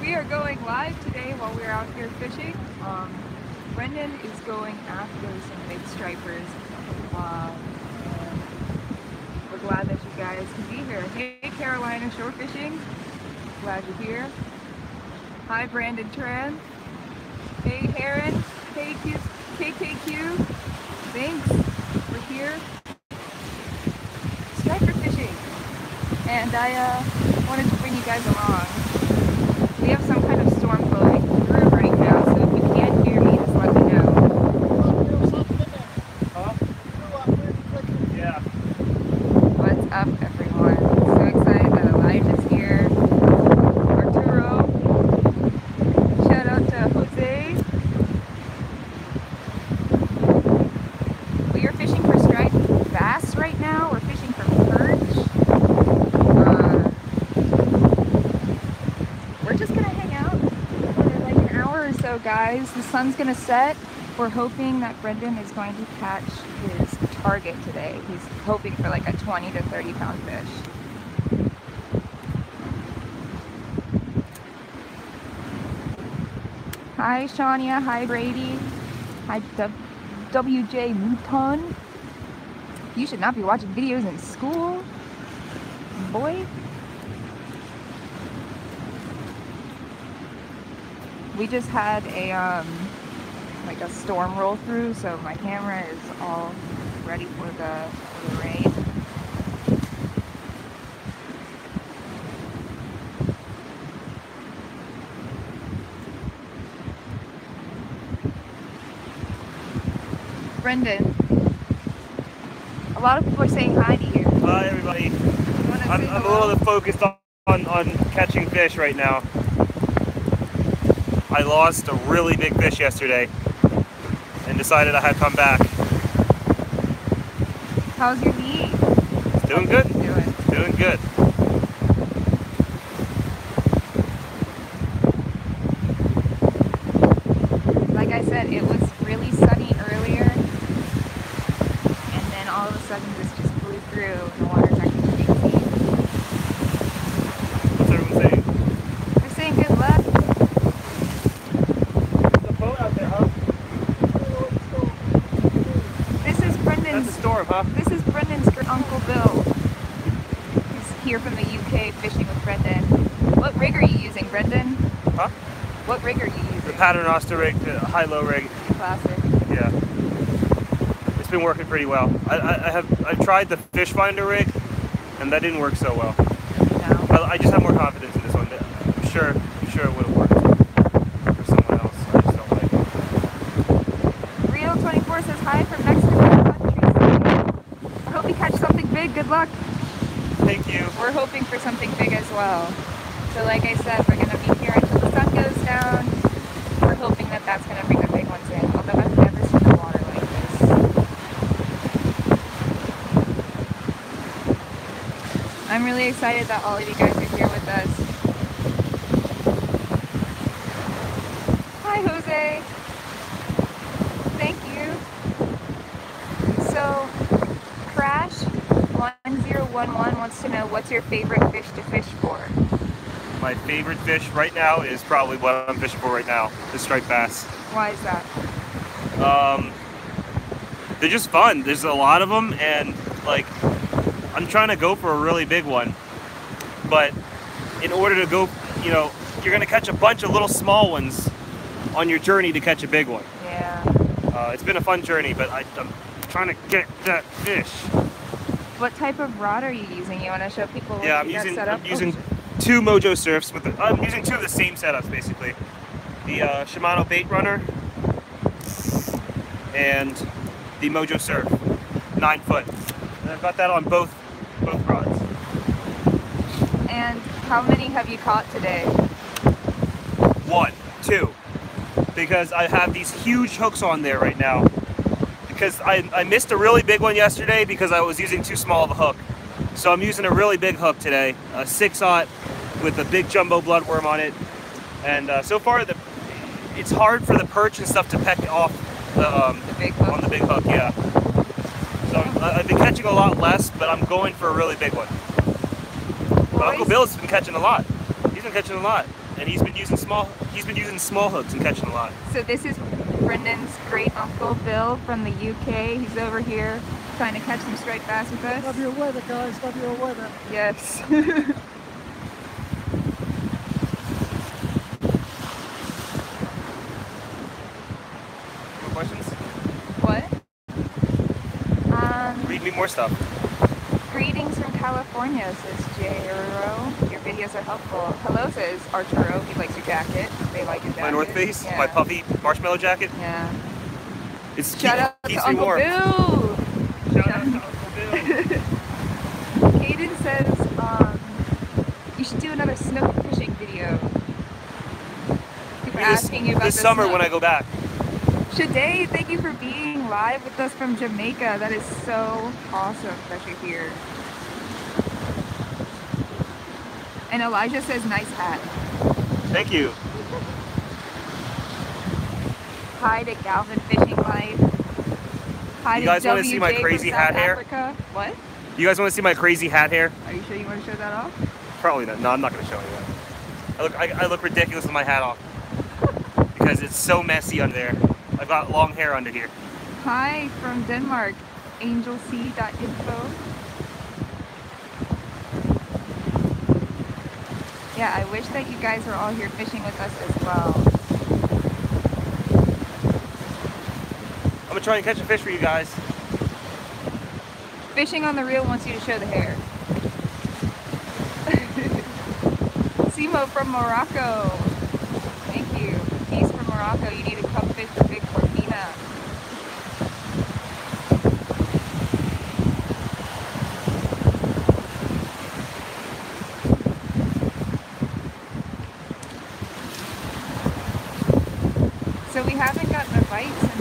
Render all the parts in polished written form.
We are going live today while we're out here fishing. Brendan is going after some big stripers. And we're glad that you guys can be here. Hey Carolina Shore Fishing, glad you're here. Hi Brandon Tran. Hey Heron. Hey KKQ. Thanks. We're here. Striper fishing. And I wanted to bring you guys along. We have some kind of storm blowing through right now, so if you can't hear me, just let me know. Huh? Yeah. What's up, everyone? So excited that Elijah's here. Arturo. Shout out to Jose. We are fishing for striped bass right now. We're fishing for perch. We're just gonna hang out for like an hour or so, guys. The sun's gonna set. We're hoping that Brendan is going to catch his target today. He's hoping for like a 20 to 30 pound fish. Hi Shania, hi Brady, hi WJ Mouton. You should not be watching videos in school, boy. We just had a like a storm roll through, so my camera is all ready for the rain. Brendan, a lot of people are saying hi to you. Hi everybody. I'm a little bit focused on catching fish right now. I lost a really big fish yesterday and decided I had to come back. How's your knee? It's doing good. It's doing good. Like I said, it was really sunny earlier, and then all of a sudden this just blew through and the water's actually crazy. What's everyone saying? They're saying good luck. There's a boat out there, huh? This is Brendan's. That's a storm, huh? This is Brendan's Uncle Bill. He's here from the UK fishing with Brendan. What rig are you using, Brendan? Huh? What rig are you using? The Paternoster rig, the high-low rig. Classic. Yeah. It's been working pretty well. I tried the fish finder rig, and that didn't work so well. No. I just have more confidence in this one. I'm sure it would have worked for someone else. I just don't like it. Rio24 says hi from Mexico. I hope you catch something big. Good luck. Thank you. We're hoping for something big as well. So like I said, we're going to be here until the sun goes down. We're hoping that that's going to bring the big ones in. Although I've never seen the water like this. I'm really excited that all of you guys are here with us. Hi Jose. Thank you. So Crash 1011 wants to know, what's your favorite fish to fish for? My favorite fish right now is probably what I'm fishing for right now, the striped bass. Why is that? They're just fun. There's a lot of them, and like, I'm trying to go for a really big one, but in order to go, you know, you're gonna catch a bunch of little small ones on your journey to catch a big one. Yeah. It's been a fun journey, but I'm trying to get that fish. What type of rod are you using? You want to show people what Yeah, you got set up? I'm using two Mojo Surfs with I'm using two of the same setups basically. The Shimano Bait Runner and the Mojo Surf 9 foot. And I've got that on both rods. And how many have you caught today? 1, 2, because I have these huge hooks on there right now. Because I missed a really big one yesterday because I was using too small of a hook. So I'm using a really big hook today, a 6/0 with a big jumbo bloodworm on it. And so far, it's hard for the perch and stuff to peck off The big hook? on the big hook, yeah. So I've been catching a lot less, but I'm going for a really big one. But Uncle Bill's been catching a lot. He's been catching a lot. and he's been using small hooks and catching a lot. So this is Brendan's great uncle Bill from the UK. He's over here trying to catch some striped bass with us. Love your weather, guys. Love your weather. Yes. More questions? What? Read me more stuff. Greetings from California, says J-Ro. Your videos are helpful. Hello, says Arturo. He likes your jacket. They like your jacket. My North Face, yeah. my puffy marshmallow jacket. Yeah. It's Shout out keeps to me Uncle warm. Bill. Shout out to Uncle Bill. Caden says, you should do another snook fishing video. People asking you about this summer snook. when I go back. Shade, thank you for being live with us from Jamaica. That is so awesome that you're here. And Elijah says, nice hat. Thank you. Hi to Galvin Fishing Life. Hi You guys to want to see my WJ crazy from hat South hair? Africa. What? You guys want to see my crazy hat hair? Are you sure you want to show that off? Probably not. No, I'm not going to show you that. I look ridiculous with my hat off because it's so messy under there. I've got long hair under here. Hi from Denmark, angelc.info. Yeah, I wish that you guys were all here fishing with us as well. I'm going to try and catch a fish for you guys. Fishing on the Reel wants you to show the hair. Simo from Morocco. Thank you. Peace from Morocco. You need to come fish for Big Cortina. So we haven't gotten a bite since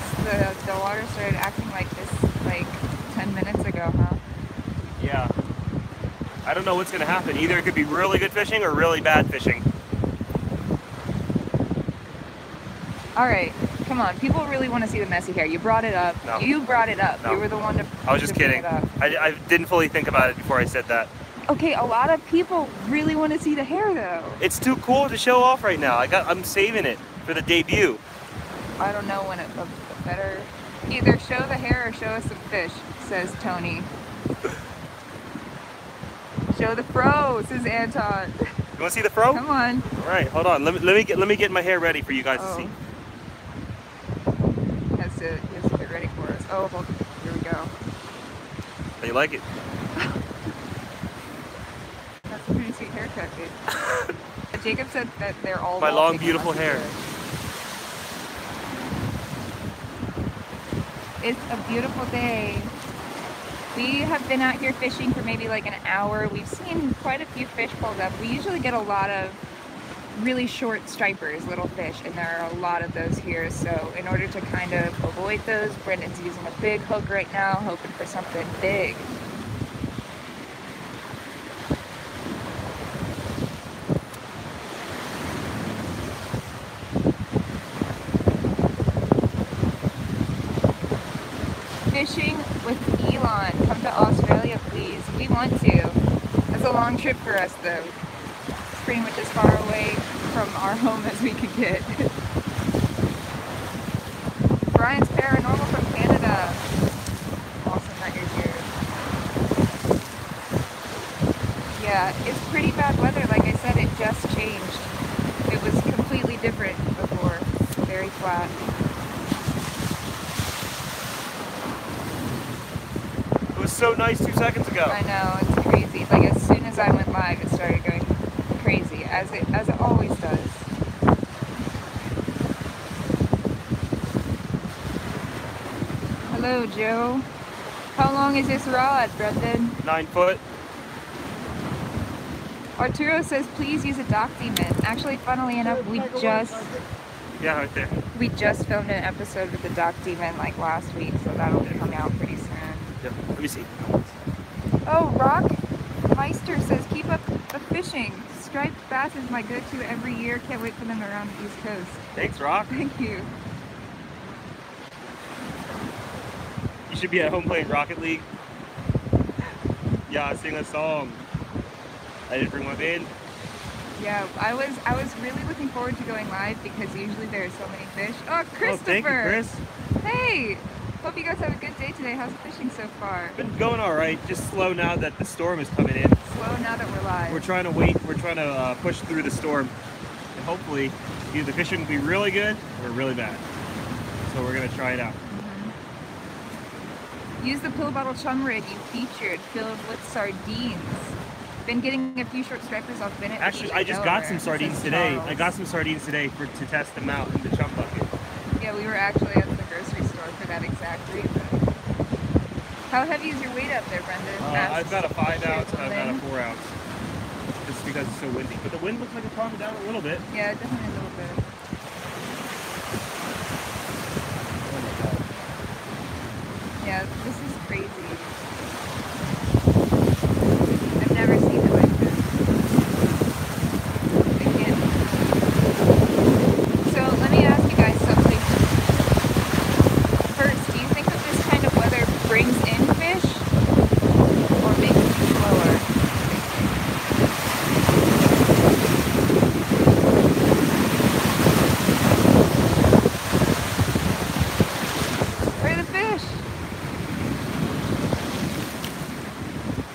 the water started acting like this like 10 minutes ago, huh? Yeah. I don't know what's going to happen. Either it could be really good fishing or really bad fishing. Alright, come on. People really want to see the messy hair. You brought it up. No. You brought it up. No. You were the one to I was just bring kidding. it up. I didn't fully think about it before I said that. Okay, a lot of people really want to see the hair though. It's too cool to show off right now. I'm saving it for the debut. I don't know when it's better. Either show the hair or show us some fish, says Tony. Show the fro, says Anton. You want to see the fro? Come on. All right, hold on. Let me get my hair ready for you guys to see. He has to get ready for us. Oh, hold on. Here we go. How you like it? That's a pretty sweet haircut, dude. Jacob said that they're all My long, walking beautiful on the hair. road. It's a beautiful day. We have been out here fishing for maybe like an hour. We've seen quite a few fish pulled up. We usually get a lot of really short stripers, little fish, and there are a lot of those here. So in order to kind of avoid those, Brendan's using a big hook right now, hoping for something big. Fishing with Elon. Come to Australia, please. We want to. It's a long trip for us, though. It's pretty much as far away from our home as we could get. Brian's Paranormal from Canada. Awesome that you're here. Yeah, it's pretty bad weather. Like I said, it just changed. It was completely different before. Very flat. It was so nice 2 seconds ago. I know, it's crazy. Like as soon as I went live, it started going crazy, as it always does. Hello, Joe. How long is this rod, Brendan? 9 foot. Arturo says, please use a dock demon. Actually, funnily enough, we just Yeah, right there. filmed an episode with the dock demon like last week, so that'll be coming out pretty soon. Yeah, let me see. Oh, Rock Meister says, keep up the fishing. Striped bass is my go-to every year. Can't wait for them around the East Coast. Thanks, Rock. Thank you. You should be at home playing Rocket League. Yeah, sing a song. I didn't bring my band. Yeah, I was really looking forward to going live because usually there are so many fish. Oh, Christopher! Oh, thank you, Chris. Hey! Hope you guys have a good day today. How's the fishing so far? Been going all right. Just slow now that the storm is coming in. Slow now that we're live. We're trying to wait. We're trying to push through the storm, and hopefully, either the fishing will be really good or really bad. So we're gonna try it out. Use the pill bottle chum rig you featured, filled with sardines. Been getting a few short stripers off Bennett. Actually, I just got some sardines today. I got some sardines today to test them out in the chum bucket. Yeah, we were actually at the grocery store for that exact reason. How heavy is your weight up there, Brendan? I've got a 5 ounce and I've got a 4 ounce. Just because it's so windy. But the wind looks like it's calming down a little bit. Yeah, definitely a little bit. Yeah, this is crazy. I've never seen it like this. Again. So let me ask you guys something. First, do you think that this kind of weather brings in fish or makes it slower? Where are the fish?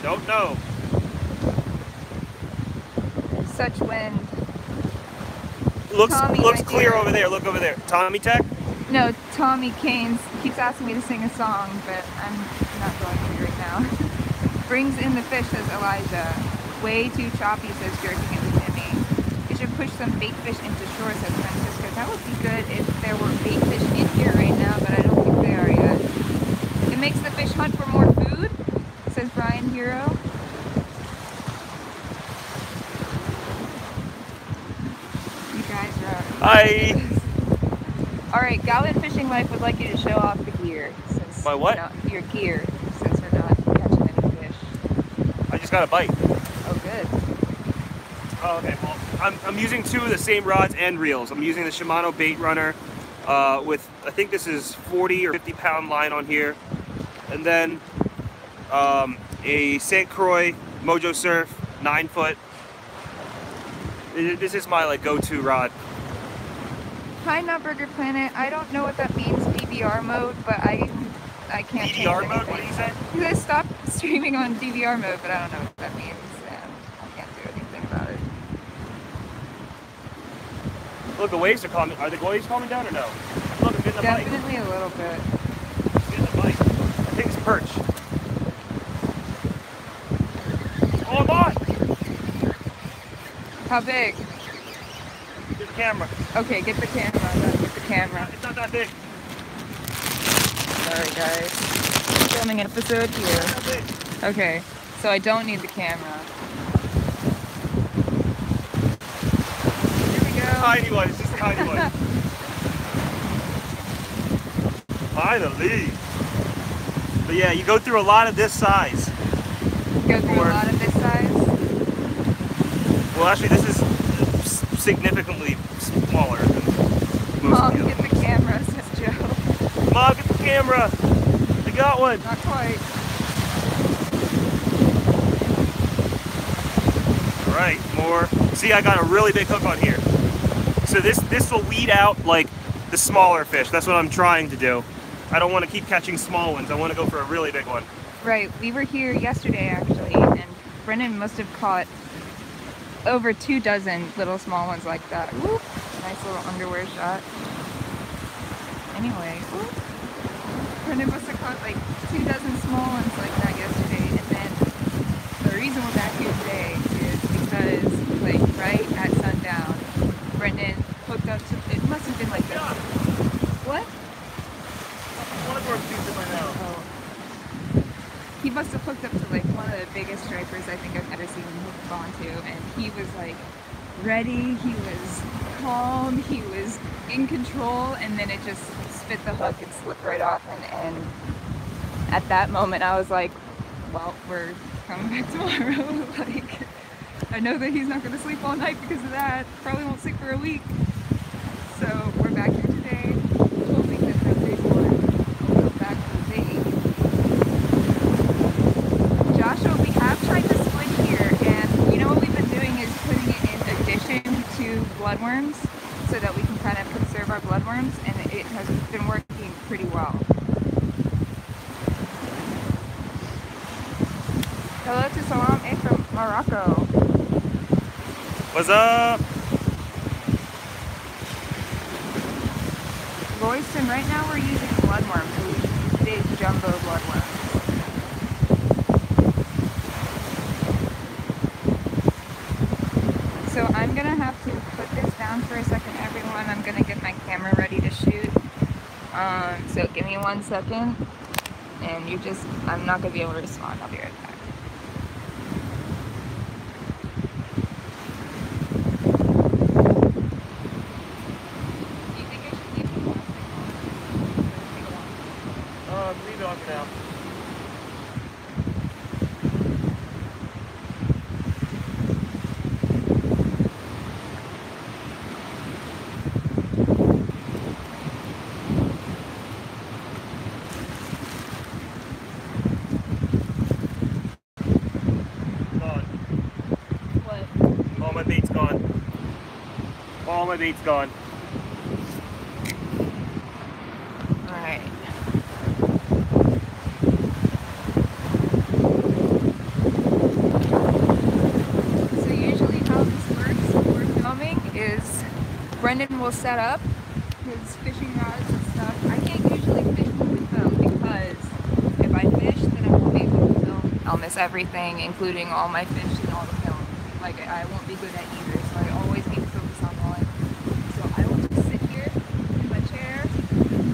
Don't know. Such wind. Looks Tommy, looks right clear there. over there. Look over there. Tommy Tech? No, Tommy Keynes keeps asking me to sing a song, but I'm not going to right now. Brings in the fish, says Elijah. Way too choppy, says Jerking into Timmy. You should push some bait fish into shore, says Francisco. That would be good if there were bait fish in here right now, but I don't think they are yet. It makes the fish hunt for more food, says Brian Hero. You guys are out. Hi. Alright, Goblin Fishing Life would like you to show off the gear. Since My what? Your gear, since we're not catching any fish. I just got a bite. Oh, good. Oh, okay. Well, I'm using 2 of the same rods and reels. I'm using the Shimano Bait Runner with, I think this is 40 or 50 pound line on here. And then a St. Croix Mojo Surf 9 foot. This is my like go-to rod. Hi, Nutburger Planet. I don't know what that means, DVR mode, but I can't change DVR mode? anything. What did you say? You guys stopped streaming on DVR mode, but I don't know what that means, and I can't do anything about it. Look, the waves are calming. Are the waves calming down or no? Look, I'm getting a bite. Definitely a little bit. I'm getting a bite. I think it's perch. Oh, I'm on! How big? Get the camera. Okay, get the camera. Get the camera. It's not that big. Sorry, guys. Filming an episode It's here. not that big. Okay, so I don't need the camera. Here we go. Tiny one. It's just a tiny one. Finally. But yeah, you go through a lot of this size. Go through a lot of this size. Well, actually, this is significantly smaller than most Mom, of the get other the camera, says Joe. ones. Mom, get the camera. I got one. Not quite. All right, more. See, I got a really big hook on here. So this will weed out like the smaller fish. That's what I'm trying to do. I don't want to keep catching small ones. I want to go for a really big one. Right, we were here yesterday actually, and Brennan must have caught over 24 little small ones like that. Whoop. Nice little underwear shot. Anyway, whoop. Brennan must have caught like 24 small ones like that yesterday, and then the reason we're back here today is because like right at sundown, Brendan hooked up to, it must have been like this. What? One more piece in my mouth. Oh. He must have hooked up to like one of the biggest stripers I think I've ever seen him hook onto, and he was like ready, he was calm, he was in control, and then it just spit the hook and slipped right off, and at that moment I was like, well, we're coming back tomorrow. Like, I know that he's not going to sleep all night because of that, probably won't sleep for a week, so we're back here today, hoping that Thursday's one will go back to the bait. Joshua, we have tried to split here, and you know what we've been doing is putting it in a dish bloodworms so that we can kind of conserve our bloodworms, and it has been working pretty well. Hello to Salam A from Morocco. What's up? Royston, right now we're using bloodworms, so we use big jumbo bloodworms. So I'm gonna have to put this down for a second, everyone. I'm gonna get my camera ready to shoot. So give me 1 second, and I'm not gonna be able to respond. I'll be right back. Leave it on for now. Gone. What? All my bait's gone. All my bait's gone. Alright. Brendan will set up his fishing rods and stuff. I can't usually fish with film because if I fish, then I won't be able to film. I'll miss everything, including all my fish and all the film. Like, I won't be good at either, so I always need to focus on one. So I will just sit here in my chair,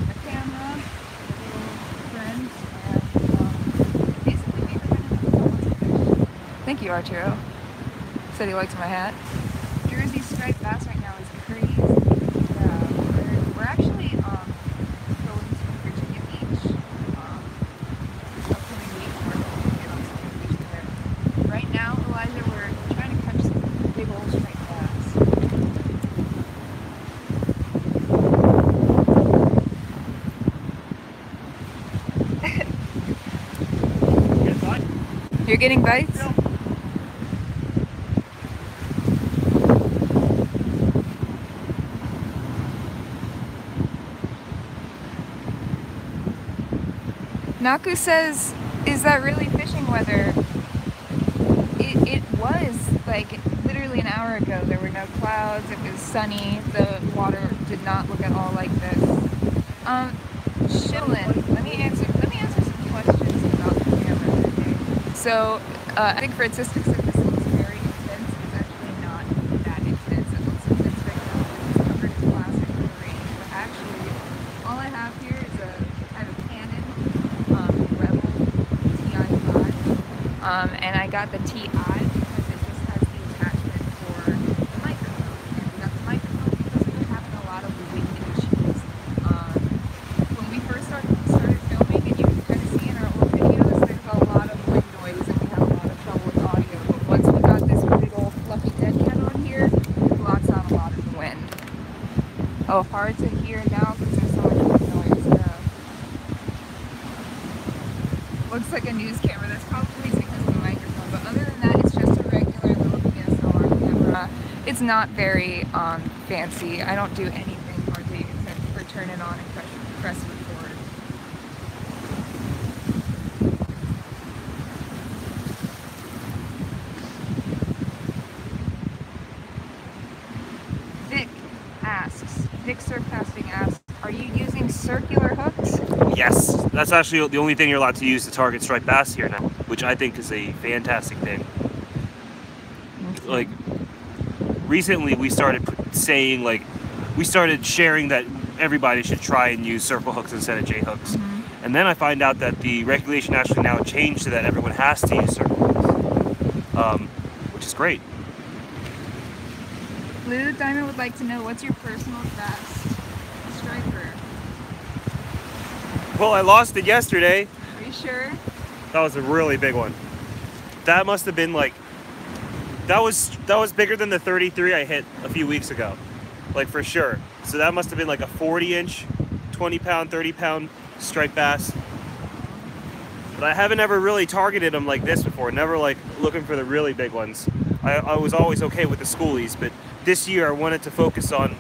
my camera, my little friends, and basically make Brendan. Thank you, Arturo. Said he likes my hat. Jersey striped bass right now is crazy. We're actually going to Virginia Beach this upcoming week. We're going to get on some beach there. Right now, Elijah, we're trying to catch some big old striped bass. You're getting bites? Yeah. Naku says, is that really fishing weather? It was, like, literally an hour ago. There were no clouds, it was sunny, the water did not look at all like this. Shilin, let me answer some questions about the camera today. So, I think Francisco said this looks very intense. It's actually not that intense. It looks intense right now. It's covered in plastic and green. But actually, all I have here is a kind of Canon Rebel TI5, and I got the TI because it just has the attachment for the microphone. And we got the microphone because we were having a lot of wind issues. When we first started filming, and you can kind of see in our old videos, there's a lot of wind noise and we have a lot of trouble with audio. But once we got this big old fluffy dead cat on here, it blocks out a lot of the wind. Oh, hard to hear now because there's so much wind noise. Looks like a news camera. That's probably because of the microphone. But other than that, it's just a regular little DSLR camera. It's not very fancy. I don't do anything hardly except for turn it on and press record. Vic Surfcasting asks, are you using circular hooks? Yes, that's actually the only thing you're allowed to use to target striped bass here now, which I think is a fantastic thing. Like, recently we started saying, like, we started sharing that everybody should try and use circle hooks instead of J hooks. Mm-hmm. And then I find out that the regulation actually now changed so that everyone has to use circle hooks, which is great. Blue Diamond would like to know, what's your personal best striper? Well, I lost it yesterday. Are you sure? That was a really big one. That must have been like, that was bigger than the 33 I hit a few weeks ago, like for sure. So that must have been like a 40-inch, 20-pound, 30-pound striped bass. But I haven't ever really targeted them like this before. Never like looking for the really big ones. I was always okay with the schoolies, but this year I wanted to focus on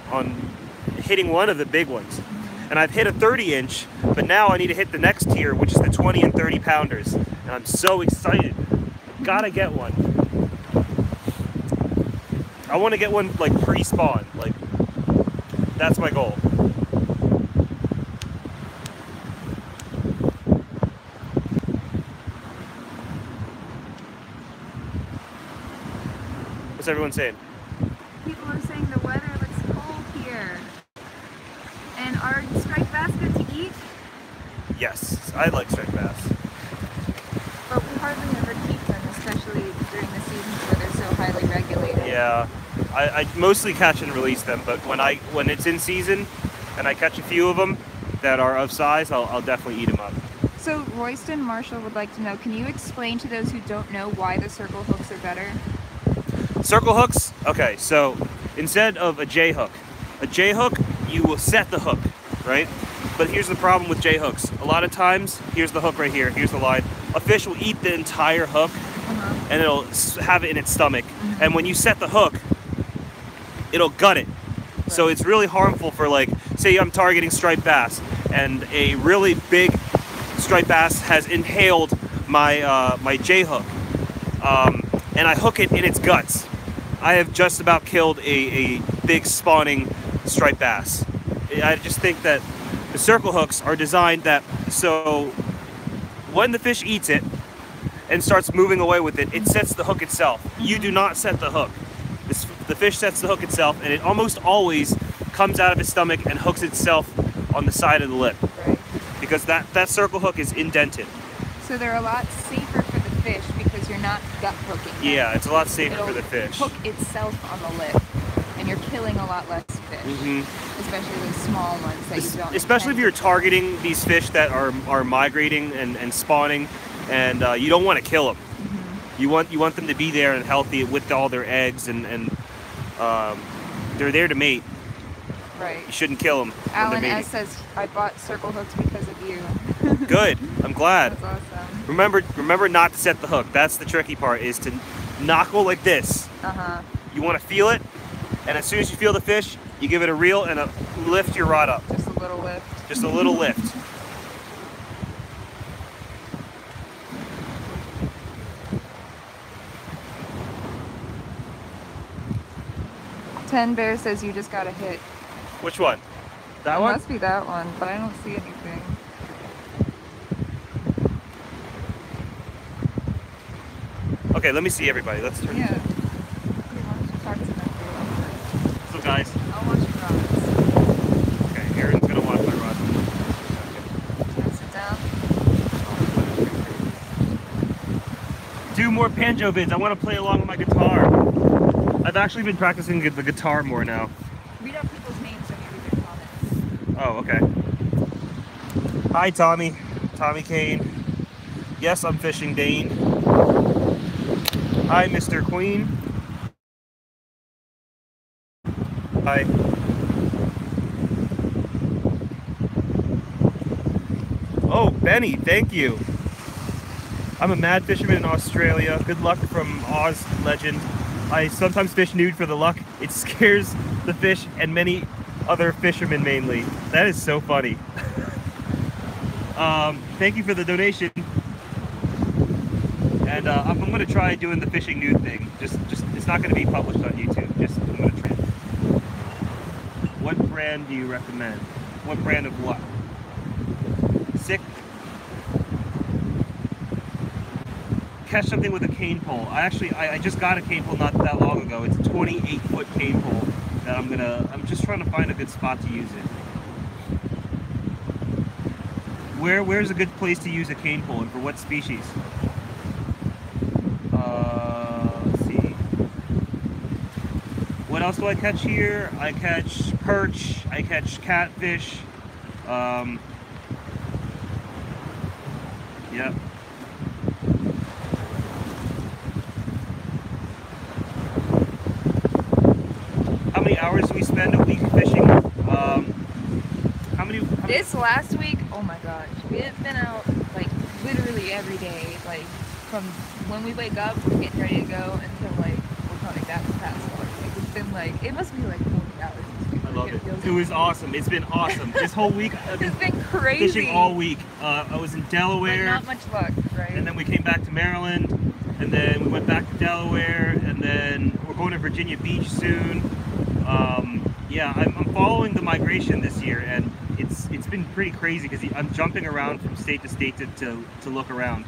hitting one of the big ones. And I've hit a 30-inch, but now I need to hit the next tier, which is the 20 and 30 pounders. And I'm so excited. Gotta get one. I want to get one like pre-spawn. Like, that's my goal. What's everyone saying? People are saying the weather looks cold here. And are striped bass good to eat? Yes, I like striped bass. But we hardly ever keep them, especially during the seasons where they're so highly regulated. Yeah, I mostly catch and release them, but when it's in season and I catch a few of them that are of size, I'll definitely eat them up. So Royston Marshall would like to know, can you explain to those who don't know why the circle hooks are better? Circle hooks? Okay, so instead of a J hook, you will set the hook, right? But here's the problem with J hooks. A lot of times, here's the hook right here, here's the line. A fish will eat the entire hook and it'll have it in its stomach. And when you set the hook, it'll gut it. Right. So it's really harmful for, like, say I'm targeting striped bass and a really big striped bass has inhaled my, my J hook. And I hook it in its guts. I have just about killed a big spawning striped bass. I just think that the circle hooks are designed that so when the fish eats it and starts moving away with it, it sets the hook itself. You do not set the hook. The fish sets the hook itself, and it almost always comes out of its stomach and hooks itself on the side of the lip. Right. Because that circle hook is indented. So they're a lot safer for the fish because you're not gut hooking them. Yeah, it's a lot safer for the fish. Hook itself on the lip, and you're killing a lot less fish, especially the small ones that you don't. Especially if you're targeting these fish that are migrating and spawning, and you don't want to kill them. You want them to be there and healthy with all their eggs, and they're there to mate. Right. You shouldn't kill them. Alan S says, I bought circle hooks because of you. Good. I'm glad. That's awesome. Remember not to set the hook. That's the tricky part, is to knuckle like this. You want to feel it, and as soon as you feel the fish, you give it a reel and lift your rod up. Just a little lift. Just a little lift. Ten Bear says you just got a hit. Which one? That It one? must be that one, but I don't see anything. Okay, let me see everybody. Let's turn. Yeah. Okay, why don't you talk to them for a What's up, guys? I'll watch your rods. Okay, Aaron's gonna watch my rod. Can I sit down? Do more banjo vids. I want to play along with my guitar. I've actually been practicing the guitar more now. Read out people's names so you read their comments. Oh, okay. Hi, Tommy. Tommy Kane. Yes, I'm fishing Dane. Hi, Mr. Queen. Hi. Oh, Benny, thank you. I'm a mad fisherman in Australia. Good luck from Oz Legend. I sometimes fish nude for the luck. It scares the fish and many other fishermen mainly. That is so funny. Thank you for the donation. And I'm gonna try doing the fishing nude thing. Just it's not gonna be published on YouTube. I'm gonna try. What brand do you recommend? What brand of what? Sick. Catch something with a cane pole. I just got a cane pole not that long ago. It's a 28-foot cane pole that I'm just trying to find a good spot to use it. Where's a good place to use a cane pole, and for what species? Let's see. What else do I catch here? I catch perch, I catch catfish. Yep. How many hours do we spend a week fishing? This last week, oh my gosh, we have been out like literally every day, like from when we wake up, we're getting ready to go until like we're like that the past month. Like it's been like, it must be like 40 hours. I love it. feels It was awesome. It's been awesome. This whole week, I've It's been been crazy. fishing all week. I was in But Delaware, not much luck, right? and then we came back to Maryland, and then we went back to Delaware, and then we're going to Virginia Beach soon. Yeah, I'm following the migration this year, and it's been pretty crazy because I'm jumping around from state to state to look around.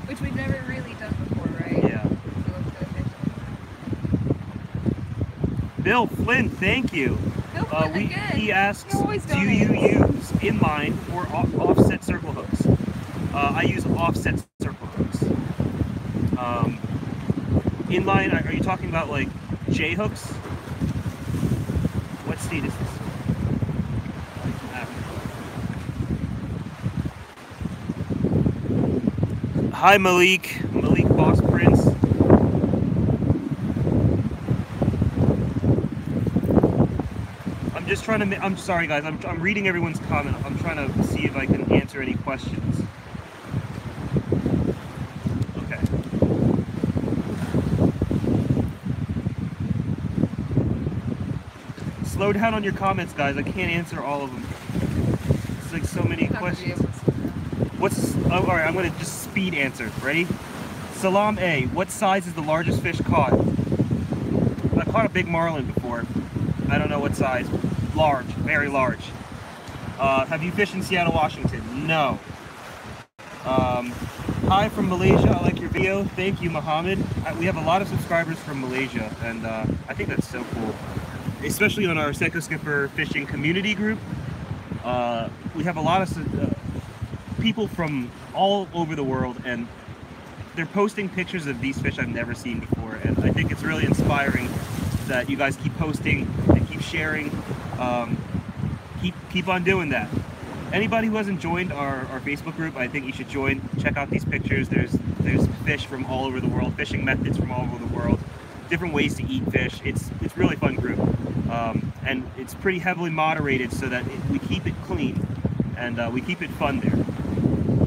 Which we've never really done before, right? Yeah. To look for fish. Bill Flynn, thank you. Bill Flynn, again. He asks, He always do you use inline or offset circle hooks? I use offset circle hooks. Inline, are you talking about like J hooks? What state is this? Hi Malik Boss Prince. I'm just trying to, I'm sorry guys, I'm reading everyone's comment. I'm trying to see if I can answer any questions. Okay. Slow down on your comments, guys. I can't answer all of them. It's like so many questions. Oh, all right, I'm gonna just speed answer. Ready? Salam A. What size is the largest fish caught? I caught a big marlin before. I don't know what size. Large, very large. Have you fished in Seattle, Washington? No. Hi from Malaysia. I like your video. Thank you, Mohammed. We have a lot of subscribers from Malaysia, and I think that's so cool. Especially on our Senko Skipper fishing community group. We have a lot of people from all over the world, and they're posting pictures of these fish I've never seen before, and I think it's really inspiring that you guys keep posting and keep sharing. Keep on doing that. Anybody who hasn't joined our Facebook group, I think you should join. Check out these pictures. There's fish from all over the world, fishing methods from all over the world, different ways to eat fish. It's a really fun group, and it's pretty heavily moderated so that we keep it clean and we keep it fun there.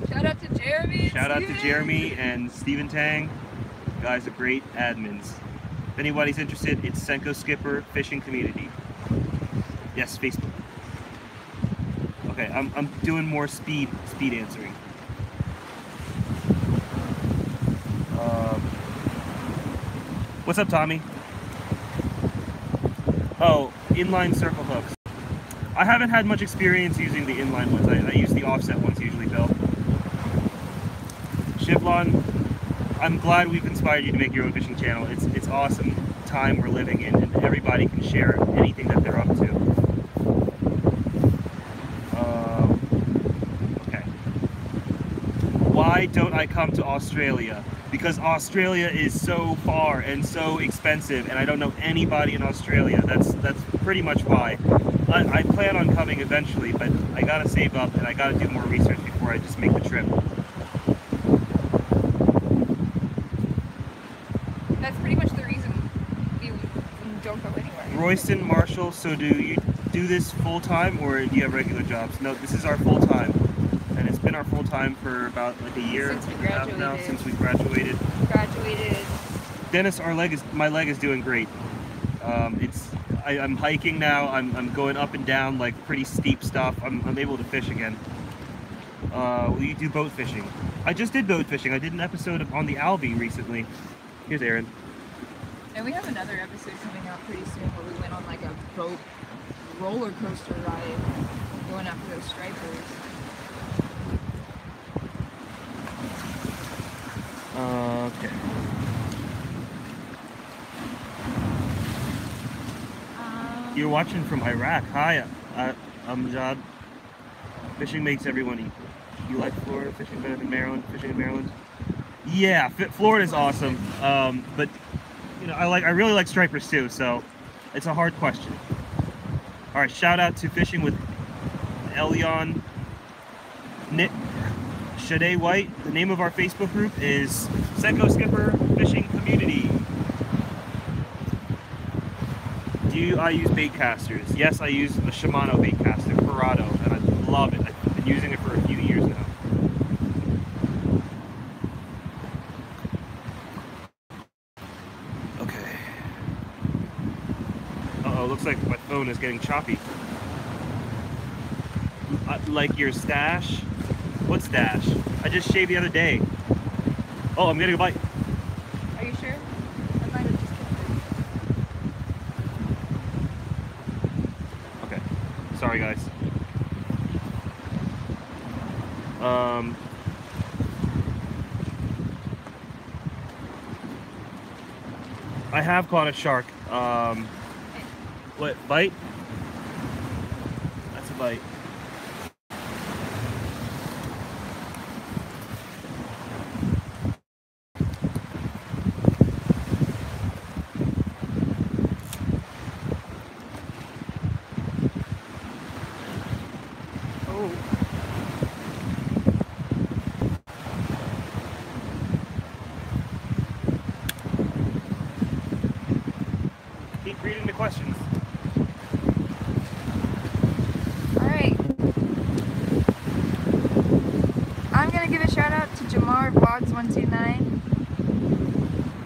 Shout out to Jeremy. Shout out to Jeremy and Stephen Tang. You guys are great admins. If anybody's interested, it's Senko Skipper Fishing Community. Yes, Facebook. Okay, I'm doing more speed answering. What's up, Tommy? Oh, inline circle hooks. I haven't had much experience using the inline ones. I use the offset ones usually, Bill. Shivlon, I'm glad we've inspired you to make your own fishing channel. It's awesome time we're living in, and everybody can share anything that they're up to. Okay. Why don't I come to Australia? Because Australia is so far and so expensive, and I don't know anybody in Australia. That's pretty much why. I plan on coming eventually, but I gotta save up and I gotta do more research before I just make the trip. That's pretty much the reason you don't go anywhere. Royston, Marshall, so do you do this full time or do you have regular jobs? No, this is our full time, and it's been our full time for about like a year Since we and a half now, graduated. since we graduated. Dennis, my leg is doing great. I'm hiking now. I'm going up and down like pretty steep stuff. I'm able to fish again. Will you do boat fishing? I just did boat fishing. I did an episode on the Albie recently. Here's Aaron. And we have another episode coming out pretty soon where we went on like a boat roller coaster ride going after those stripers. Okay. You're watching from Iraq. Hi, I'm Jad. Fishing makes everyone eat. You like Florida? Fishing better than Maryland? Fishing in Maryland? Yeah, Florida's awesome. But you know, I really like stripers too. So it's a hard question. All right, shout out to Fishing with Elion, Nick, Shade White. The name of our Facebook group is Senko Skipper Fishing Community. I use bait casters. Yes, I use the Shimano bait caster, Corrado, and I love it. I've been using it for a few years now. Okay. phone is getting choppy. Like your stash? What stash? I just shaved the other day. Oh, I'm getting a bite. Are you sure? I might have just kicked it. Okay. Sorry, guys. I have caught a shark. What, bite? That's a bite. Oh. Keep reading the questions. Alright. I'm gonna give a shout out to Jamar Vlogs 129.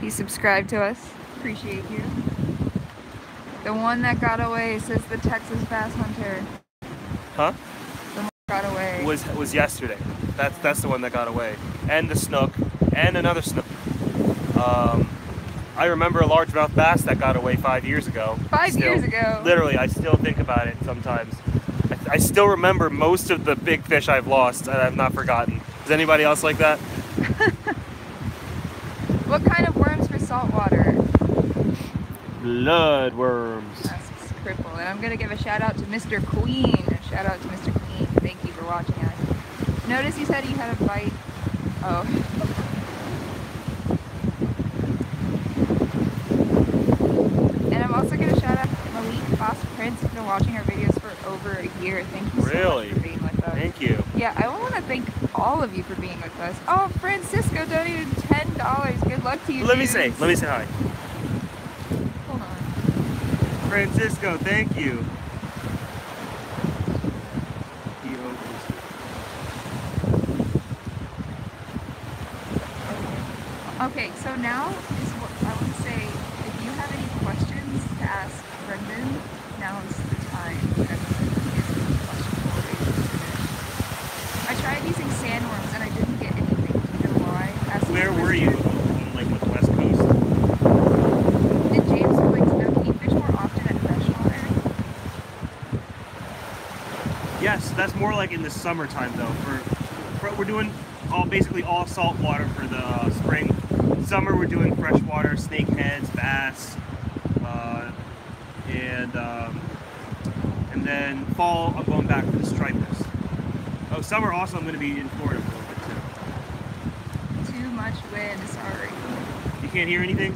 He subscribed to us. Appreciate you. The one that got away says the Texas bass hunter. Huh? The one that got away. Was yesterday. That's the one that got away. And the snook. And another snook. I remember a largemouth bass that got away 5 years ago. 5 years ago? Literally, I still think about it sometimes. I still remember most of the big fish I've lost and I've not forgotten. Is anybody else like that? What kind of worms for saltwater? Bloodworms. Asks Cripple. And I'm going to give a shout out to Mr. Queen. A shout out to Mr. Queen. Thank you for watching us. Notice he said he had a bite. Oh. And I'm also going to shout out Malik Boss Prince. He's been watching our videos for over a year. Thank you so Really? much for being with us. Thank you. Yeah, I want to thank all of you for being with us. Oh, Francisco donated $10. Good luck to you. Let me say hi. Hold on. Francisco, thank you. Okay, so now is what I want to say. If you have any questions to ask Brendan, now is the time. I tried using sandworms and I didn't get anything. Do you know why? Where were you? On like what, the West Coast? Did James would like to know, can you fish more often at freshwater? Yes, that's more like in the summertime though. For we're doing basically all salt water for the spring. Summer we're doing freshwater, snakeheads, bass, and then fall I'm going back for the stripers. Oh, summer also I'm going to be in Florida for a little bit too. Too much wind, sorry. You can't hear anything?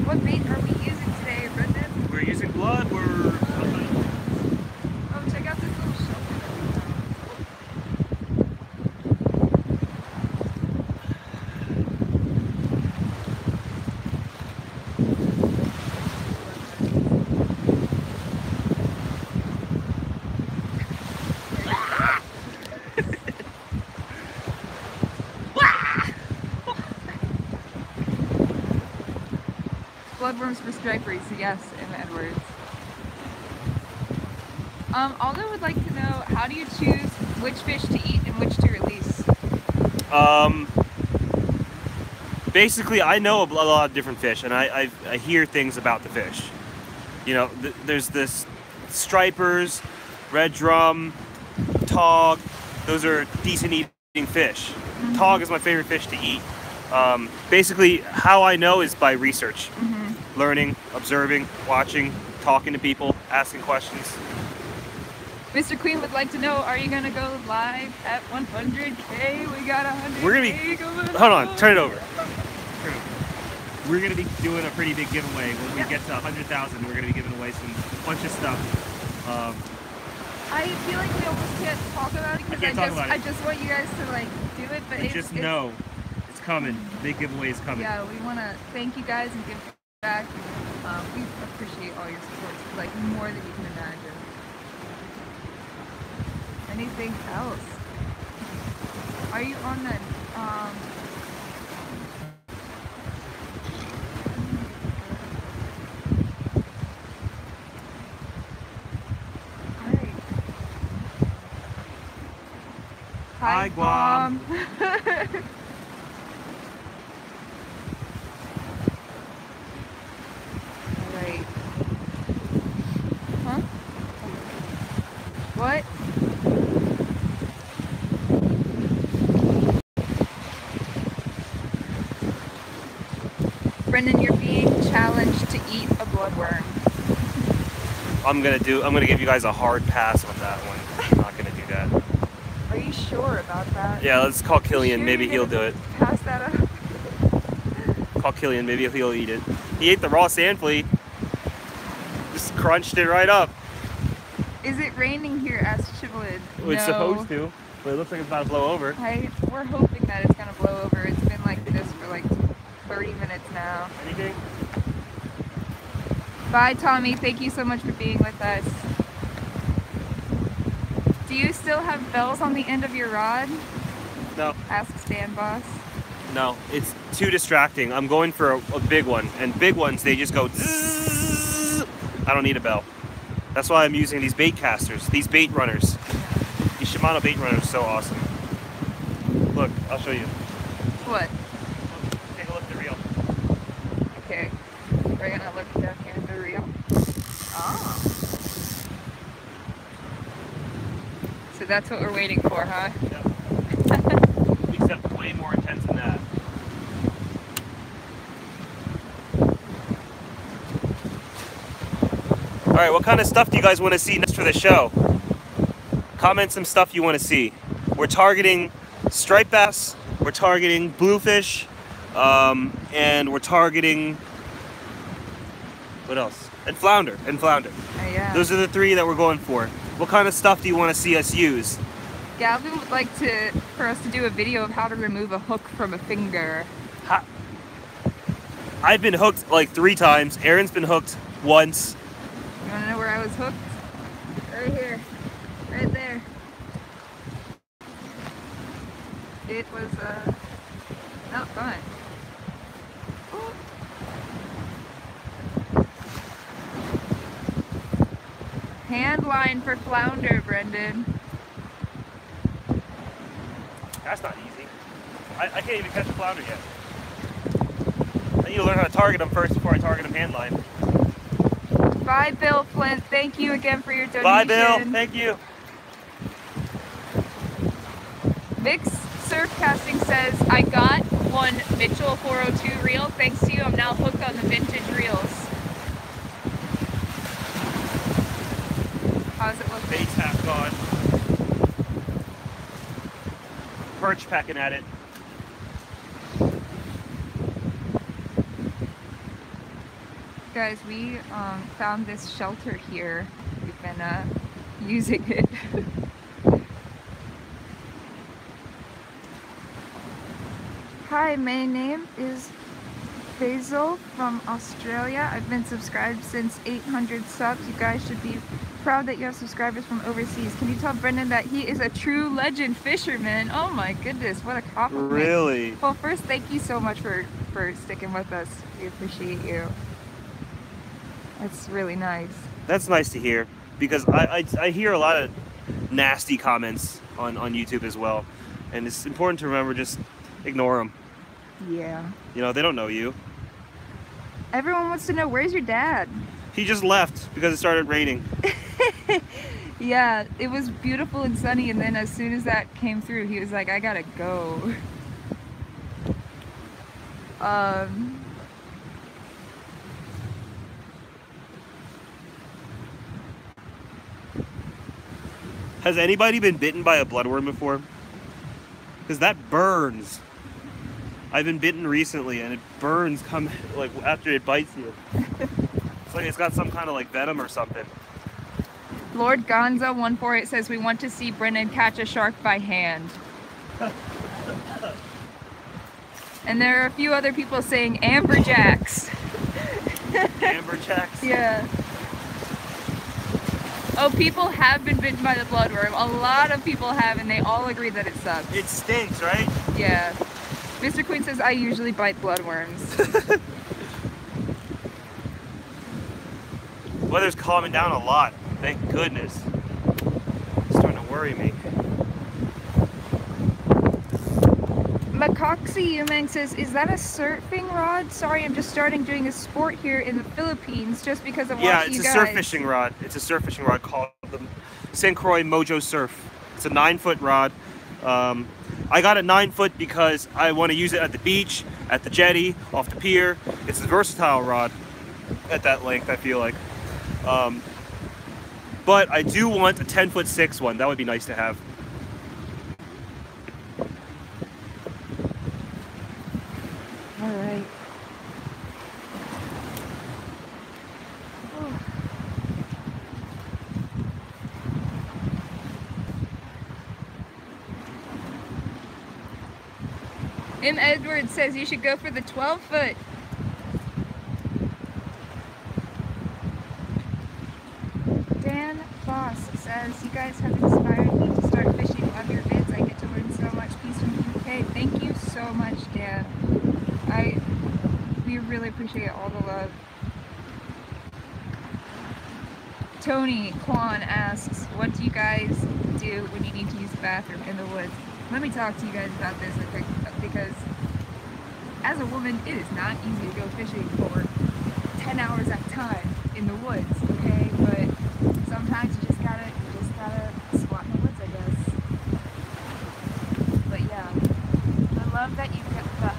What bait are we using today, Brendan? We're using blood. Oh, check out this little shelter that we found. Bloodworms for stripers, yes, M. Edwards. Aldo would like to know, how do you choose which fish to eat and which to release? Basically, I know a lot of different fish, and I hear things about the fish. You know, there's this stripers, red drum, tog. Those are decent eating fish. Mm-hmm. Tog is my favorite fish to eat. Basically, how I know is by research. Mm-hmm. Learning, observing, watching, talking to people, asking questions. Mr. Queen would like to know, are you going to go live at 100K? We got 100K. We're going to be, hold on, turn it over. We're going to be doing a pretty big giveaway. When we get to 100,000, we're going to be giving away a bunch of stuff. I feel like we almost can't talk about it because I just want you guys to like do it, but just know it's coming. Big giveaway is coming. Yeah, we want to thank you guys and give back. We appreciate all your support, like more than you can imagine. Anything else? Are you on the Hi, Guam. Alright. Huh? What? Brendan, you're being challenged to eat a bloodworm. I'm gonna give you guys a hard pass on that one. I'm not gonna do that. Are you sure about that? Yeah, let's call Killian. Sure Maybe you're he'll gonna do it. Pass that up. Call Killian. Maybe he'll eat it. He ate the raw sand flea. Just crunched it right up. Is it raining here? Asked Chivalid. It's supposed to, but it looks like it's about to blow over. We're hoping that it's gonna blow over. It's been like this for like 30 minutes now. Anything? Bye, Tommy. Thank you so much for being with us. Do you still have bells on the end of your rod? No. Asked Stan Boss. No, it's too distracting. I'm going for a big one, and big ones, they just go zzz. I don't need a bell. That's why I'm using these bait casters, these bait runners. These Shimano bait runners are so awesome. Look, I'll show you. What? Take a look at the reel. Okay. We're gonna look down here at the reel. Oh. So that's what we're waiting for, huh? Yep. Except way more intense than that. Alright, what kind of stuff do you guys want to see next for the show? Comment some stuff you want to see. We're targeting striped bass, we're targeting bluefish, and we're targeting, what else? And flounder. Yeah. Those are the three that we're going for. What kind of stuff do you want to see us use? Gavin would like for us to do a video of how to remove a hook from a finger. I've been hooked like 3 times. Aaron's been hooked once. You wanna know where I was hooked? Right here. Right there. It was, not fun. Hand line for flounder, Brendan. That's not easy. I can't even catch a flounder yet. I need to learn how to target them first before I target them hand line. Bye, Bill Flint. Thank you again for your donation. Bye, Bill. Thank you. Mix Surf Casting says, I got one Mitchell 402 reel. Thanks to you, I'm now hooked on the vintage reels. How's it look? Bait's half gone. Perch pecking at it. Guys, we found this shelter here. We've been using it. Hi, my name is Basil from Australia. I've been subscribed since 800 subs. You guys should be proud that you have subscribers from overseas. Can you tell Brendan that he is a true legend fisherman? Oh my goodness, what a compliment. Really? Well, first, thank you so much for sticking with us. We appreciate you. That's really nice. That's nice to hear, because I hear a lot of nasty comments on YouTube as well, and it's important to remember, just ignore them. Yeah. You know, they don't know you. Everyone wants to know, where's your dad? He just left because it started raining. Yeah, it was beautiful and sunny, and then as soon as that came through, he was like, I gotta go. Has anybody been bitten by a bloodworm before? Because that burns. I've been bitten recently, and it burns like after it bites you. It's like it's got some kind of like venom or something. Lord Gonza 148 says, we want to see Brennan catch a shark by hand. And there are a few other people saying amberjacks. Amberjacks? Yeah. Oh, people have been bitten by the bloodworm. A lot of people have, and they all agree that it sucks. It stinks, right? Yeah. Mr. Queen says, I usually bite bloodworms. Weather's calming down a lot. Thank goodness. It's starting to worry me. Coxie Umang says, is that a surfing rod? Sorry, I'm just starting doing a sport here in the Philippines just because I'm watching you guys. Yeah, it's a surf fishing rod. It's a surf fishing rod called the St. Croix Mojo Surf. It's a 9-foot rod. I got it 9 foot because I want to use it at the beach, at the jetty, off the pier. It's a versatile rod at that length, I feel like. But I do want a 10'6" one. That would be nice to have. All right. M. Edwards says you should go for the 12-foot. Dan Foss says, you guys have inspired me to start fishing. Love your vids. I get to learn so much. Peace from the UK. Thank you so much, Dan. We really appreciate all the love. Tony Kwan asks, what do you guys do when you need to use the bathroom in the woods? Let me talk to you guys about this because as a woman, it is not easy to go fishing for 10 hours at a time in the woods, okay? But sometimes you just gotta squat in the woods, I guess. But yeah, I love that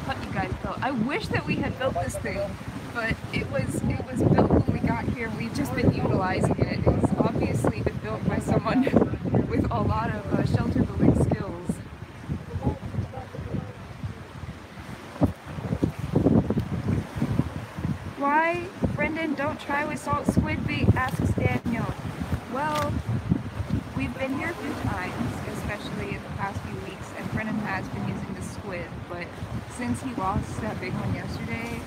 hut you guys built. I wish that we had built this thing, but it was built when we got here. We've just been utilizing it. It's obviously been built by someone with a lot of shelter building skills. Why, Brendan, don't try with salt squid bait, asks Daniel. Well, we've been here a few times, especially in the past few weeks, and Brendan has been using the squid, but since he lost that big one yesterday,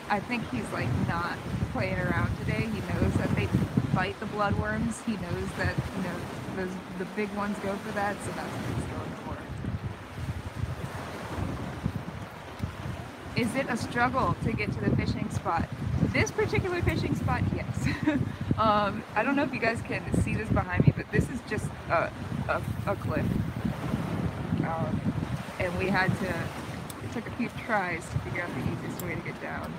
I think he's like not playing around today. He knows that they bite the bloodworms. He knows that, you know, the big ones go for that, so that's what he's going for. Is it a struggle to get to the fishing spot? This particular fishing spot, yes. I don't know if you guys can see this behind me, but this is just a cliff. And we had to, it took a few tries to figure out the easiest way to get down.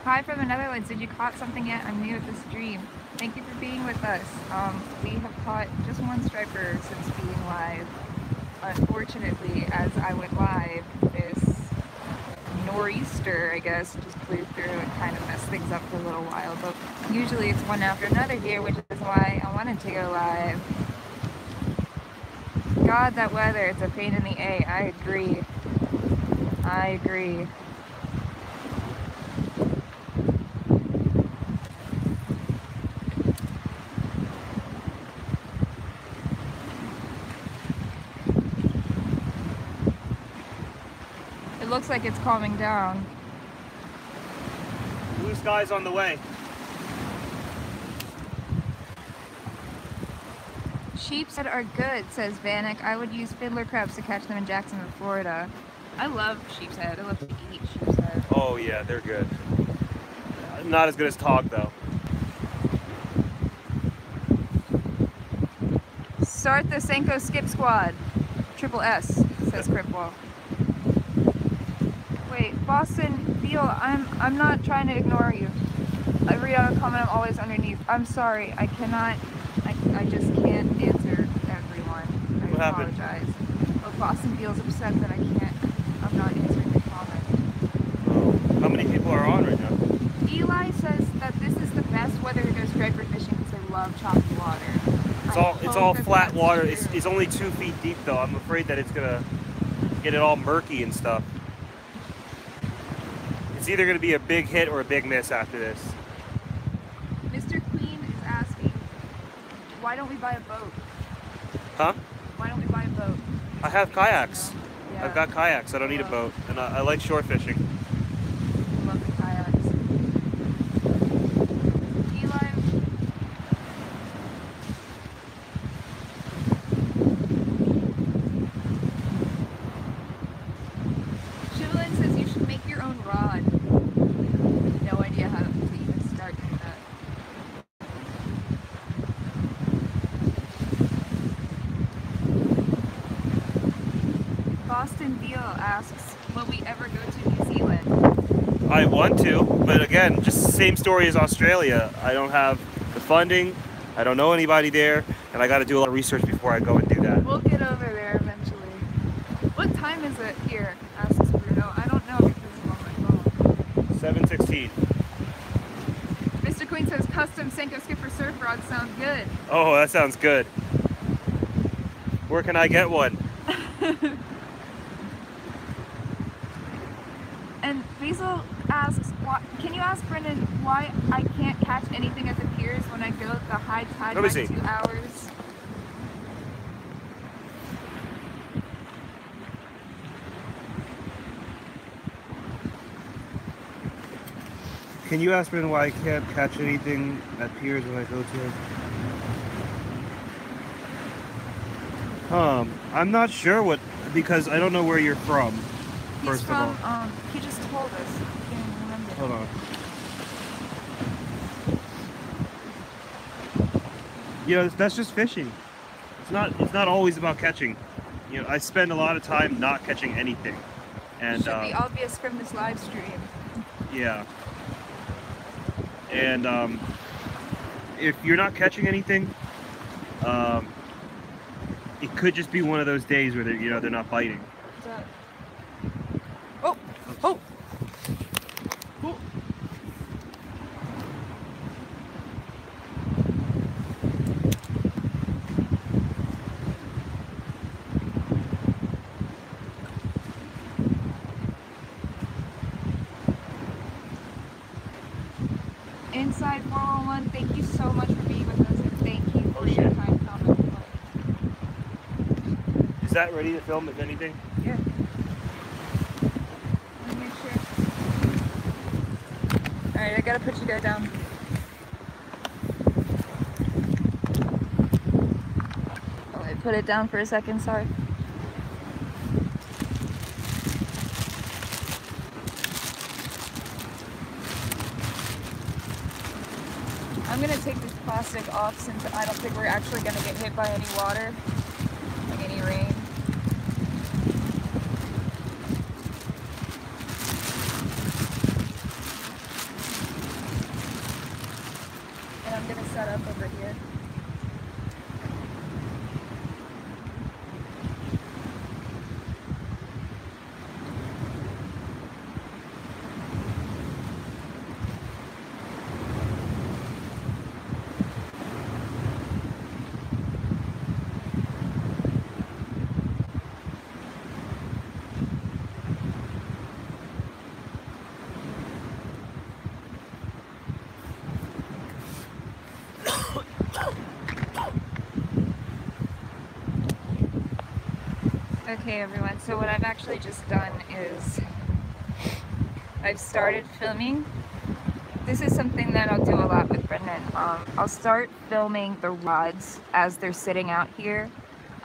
Hi from the Netherlands. Did you caught something yet? I'm new at this stream. Thank you for being with us. We have caught just one striper since being live. Unfortunately, as I went live, this nor'easter, I guess, just blew through and kind of messed things up for a little while. But usually it's one after another here, which is why I wanted to go live. God, that weather, it's a pain in the A. I agree. I agree. It looks like it's calming down. Blue skies on the way. Sheepshead are good, says Vanek. I would use fiddler crabs to catch them in Jacksonville, Florida. I love sheepshead. I love to eat sheepshead. Oh yeah, they're good. Not as good as tog though. Start the Senko Skip Squad. Triple S, says Cripwell. Wait, Boston Beal, I'm not trying to ignore you. I read out a comment, I'm always underneath. I'm sorry, I cannot, I just can't answer everyone. I apologize. But Boston Beal's upset that I'm not answering the comment. How many people are on right now? Eli says that this is the best weather to go striper fishing because they love choppy water. It's all flat water. It's only 2 feet deep though. I'm afraid that it's gonna get it all murky and stuff. It's either gonna be a big hit or a big miss after this. Mr. Queen is asking, why don't we buy a boat? Huh? Why don't we buy a boat? I have kayaks. Yeah. I've got kayaks. I don't need a boat, and I like shore fishing. I love the kayaks. Eli. Shivalin says you should make your own rod. No idea how to even start doing that. Boston Beal asks, will we ever go to New Zealand? I want to, but again, just the same story as Australia. I don't have the funding, I don't know anybody there, and I got to do a lot of research before I go and do that. We'll get over there eventually. What time is it here? Asks Bruno. I don't know because I'm on my phone. 7:16. Mr. Queen says custom Senko skipper surf rod sound good. Oh, that sounds good. Where can I get one? And Basil asks, can you ask Brendan why I can't catch anything at the piers when I go at the high tide by 2 hours? Can you ask Brendan why I can't catch anything at piers when I go to? I'm not sure because I don't know where you're from. He's from, he just told us. I can't even remember. Hold on. You know, that's just fishing. It's not always about catching. You know, I spend a lot of time not catching anything. And should be obvious from this live stream. Yeah. And if you're not catching anything, it could just be one of those days where they're not biting. What's that? Oh! Oh! Oh! Inside 401, thank you so much for being with us, and thank you for your kind comment. Is that ready to film, if anything? Yeah. Let me make sure. Alright, I gotta put you guys down. Oh, I put it down for a second, sorry. I'm gonna take this plastic off since I don't think we're actually gonna get hit by any water, like any rain. And I'm gonna set up over here. Okay everyone, so what I've actually just done is I've started filming. This is something that I'll do a lot with Brendan. I'll start filming the rods as they're sitting out here.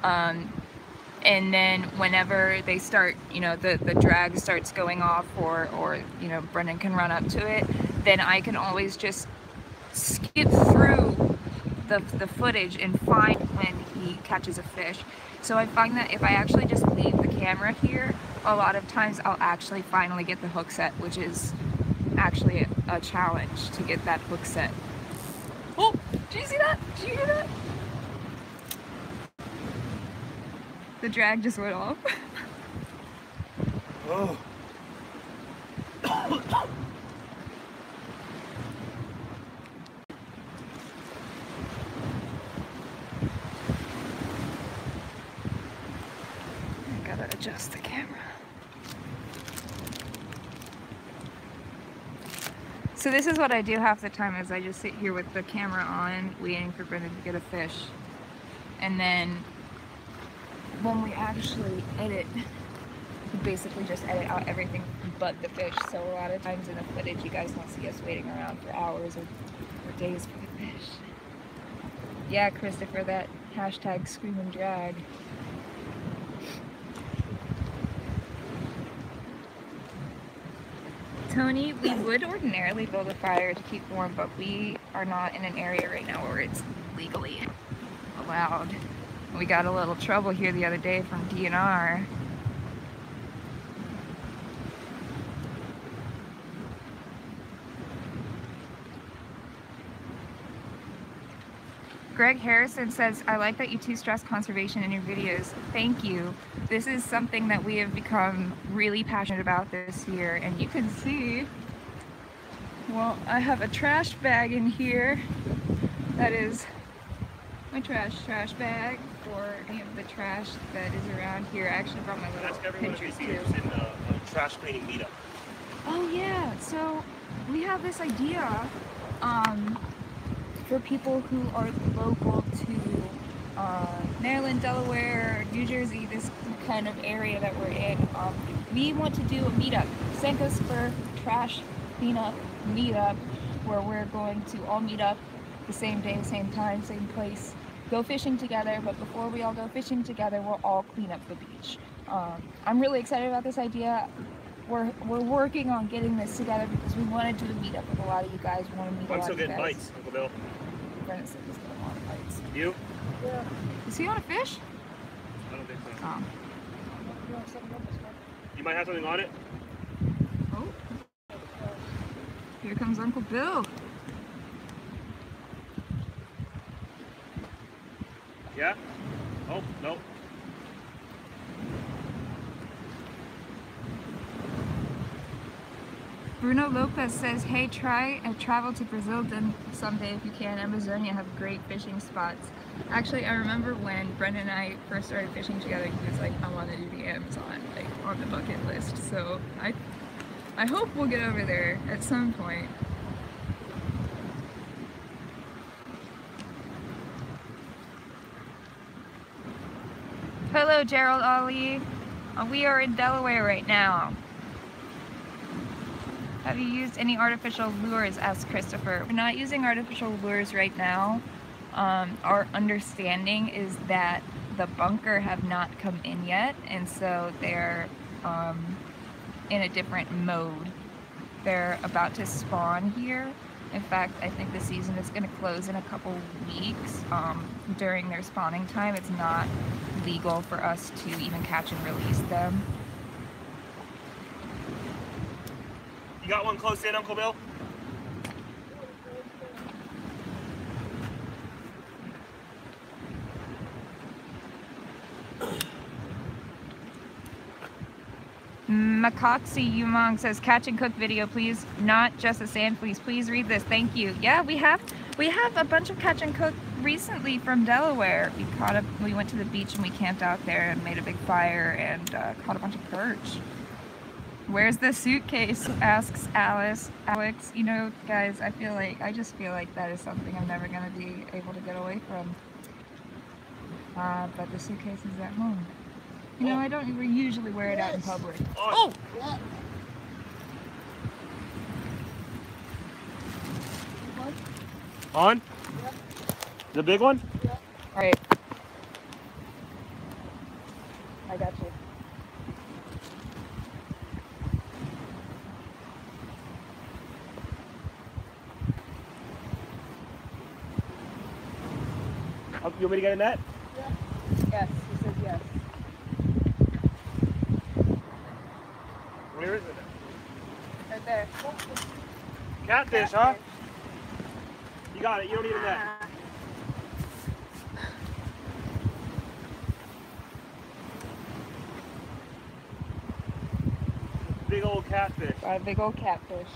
And then whenever they start, you know, the drag starts going off or you know, Brendan can run up to it, then I can always just skip through the footage and find when he catches a fish. So I find that if I actually just leave the camera here, a lot of times I'll actually finally get the hook set, which is actually a challenge to get that hook set. Oh, did you see that? Did you hear that? The drag just went off. Oh. Adjust the camera. So this is what I do half the time, is I just sit here with the camera on waiting for Brendan to get a fish, and then when we actually edit, we basically just edit out everything but the fish. So a lot of times in the footage you guys won't see us waiting around for hours or days for the fish. Yeah, Christopher, that hashtag scream and drag. Tony, we would ordinarily build a fire to keep warm, but we are not in an area right now where it's legally allowed. We got a little trouble here the other day from DNR. Greg Harrison says, I like that you two stress conservation in your videos. Thank you. This is something that we have become really passionate about this year, and you can see, well, I have a trash bag in here. That is my trash bag for any of the trash that is around here. I actually brought my little pincher too. In a trash cleaning meetup. Oh yeah, so we have this idea for people who are local to Maryland, Delaware, New Jersey, this kind of area that we're in. We want to do a meetup, Sanko Spur Trash Cleanup Meetup, where we're going to all meet up the same day, same time, same place, go fishing together, but before we all go fishing together, we'll all clean up the beach. I'm really excited about this idea. We're working on getting this together because we want to do a meetup with a lot of you guys. We want to meet a lot of you guys. I'm still getting bites, Uncle Bill. Brennan said he's getting a lot of bites. You? Yeah. Is he on a fish? I don't think so. Oh. You might have something on it? Oh. Here comes Uncle Bill. Yeah? Oh, no. Bruno Lopez says, hey, try and travel to Brazil then someday if you can. Amazonia have great fishing spots. Actually, I remember when Brendan and I first started fishing together, he was like, I want to do the Amazon, like, on the bucket list. So I hope we'll get over there at some point. Hello, Gerald Ali. We are in Delaware right now. Have you used any artificial lures? Asked Christopher. We're not using artificial lures right now. Our understanding is that the bunker have not come in yet, and so they're in a different mode. They're about to spawn here. In fact, I think the season is going to close in a couple weeks. During their spawning time, it's not legal for us to even catch and release them. You got one close in, Uncle Bill? Makoxi Umong says, catch and cook video, please. Not just a sand fleece. Please read this. Thank you. Yeah, we have a bunch of catch and cook recently from Delaware. We went to the beach and we camped out there and made a big fire and caught a bunch of perch. Where's the suitcase? Asks Alex. You know, guys, I just feel like that is something I'm never gonna be able to get away from. But the suitcase is at home. You know, I don't usually wear it out in public. Oh! Yeah. On? Yeah. The big one? Yeah. Alright. I got you. You want me to get a net? Yeah. Yes, he says yes. Where is it? Right there. Catfish, huh? You got it. You don't need a net. Big old catfish. A big old catfish.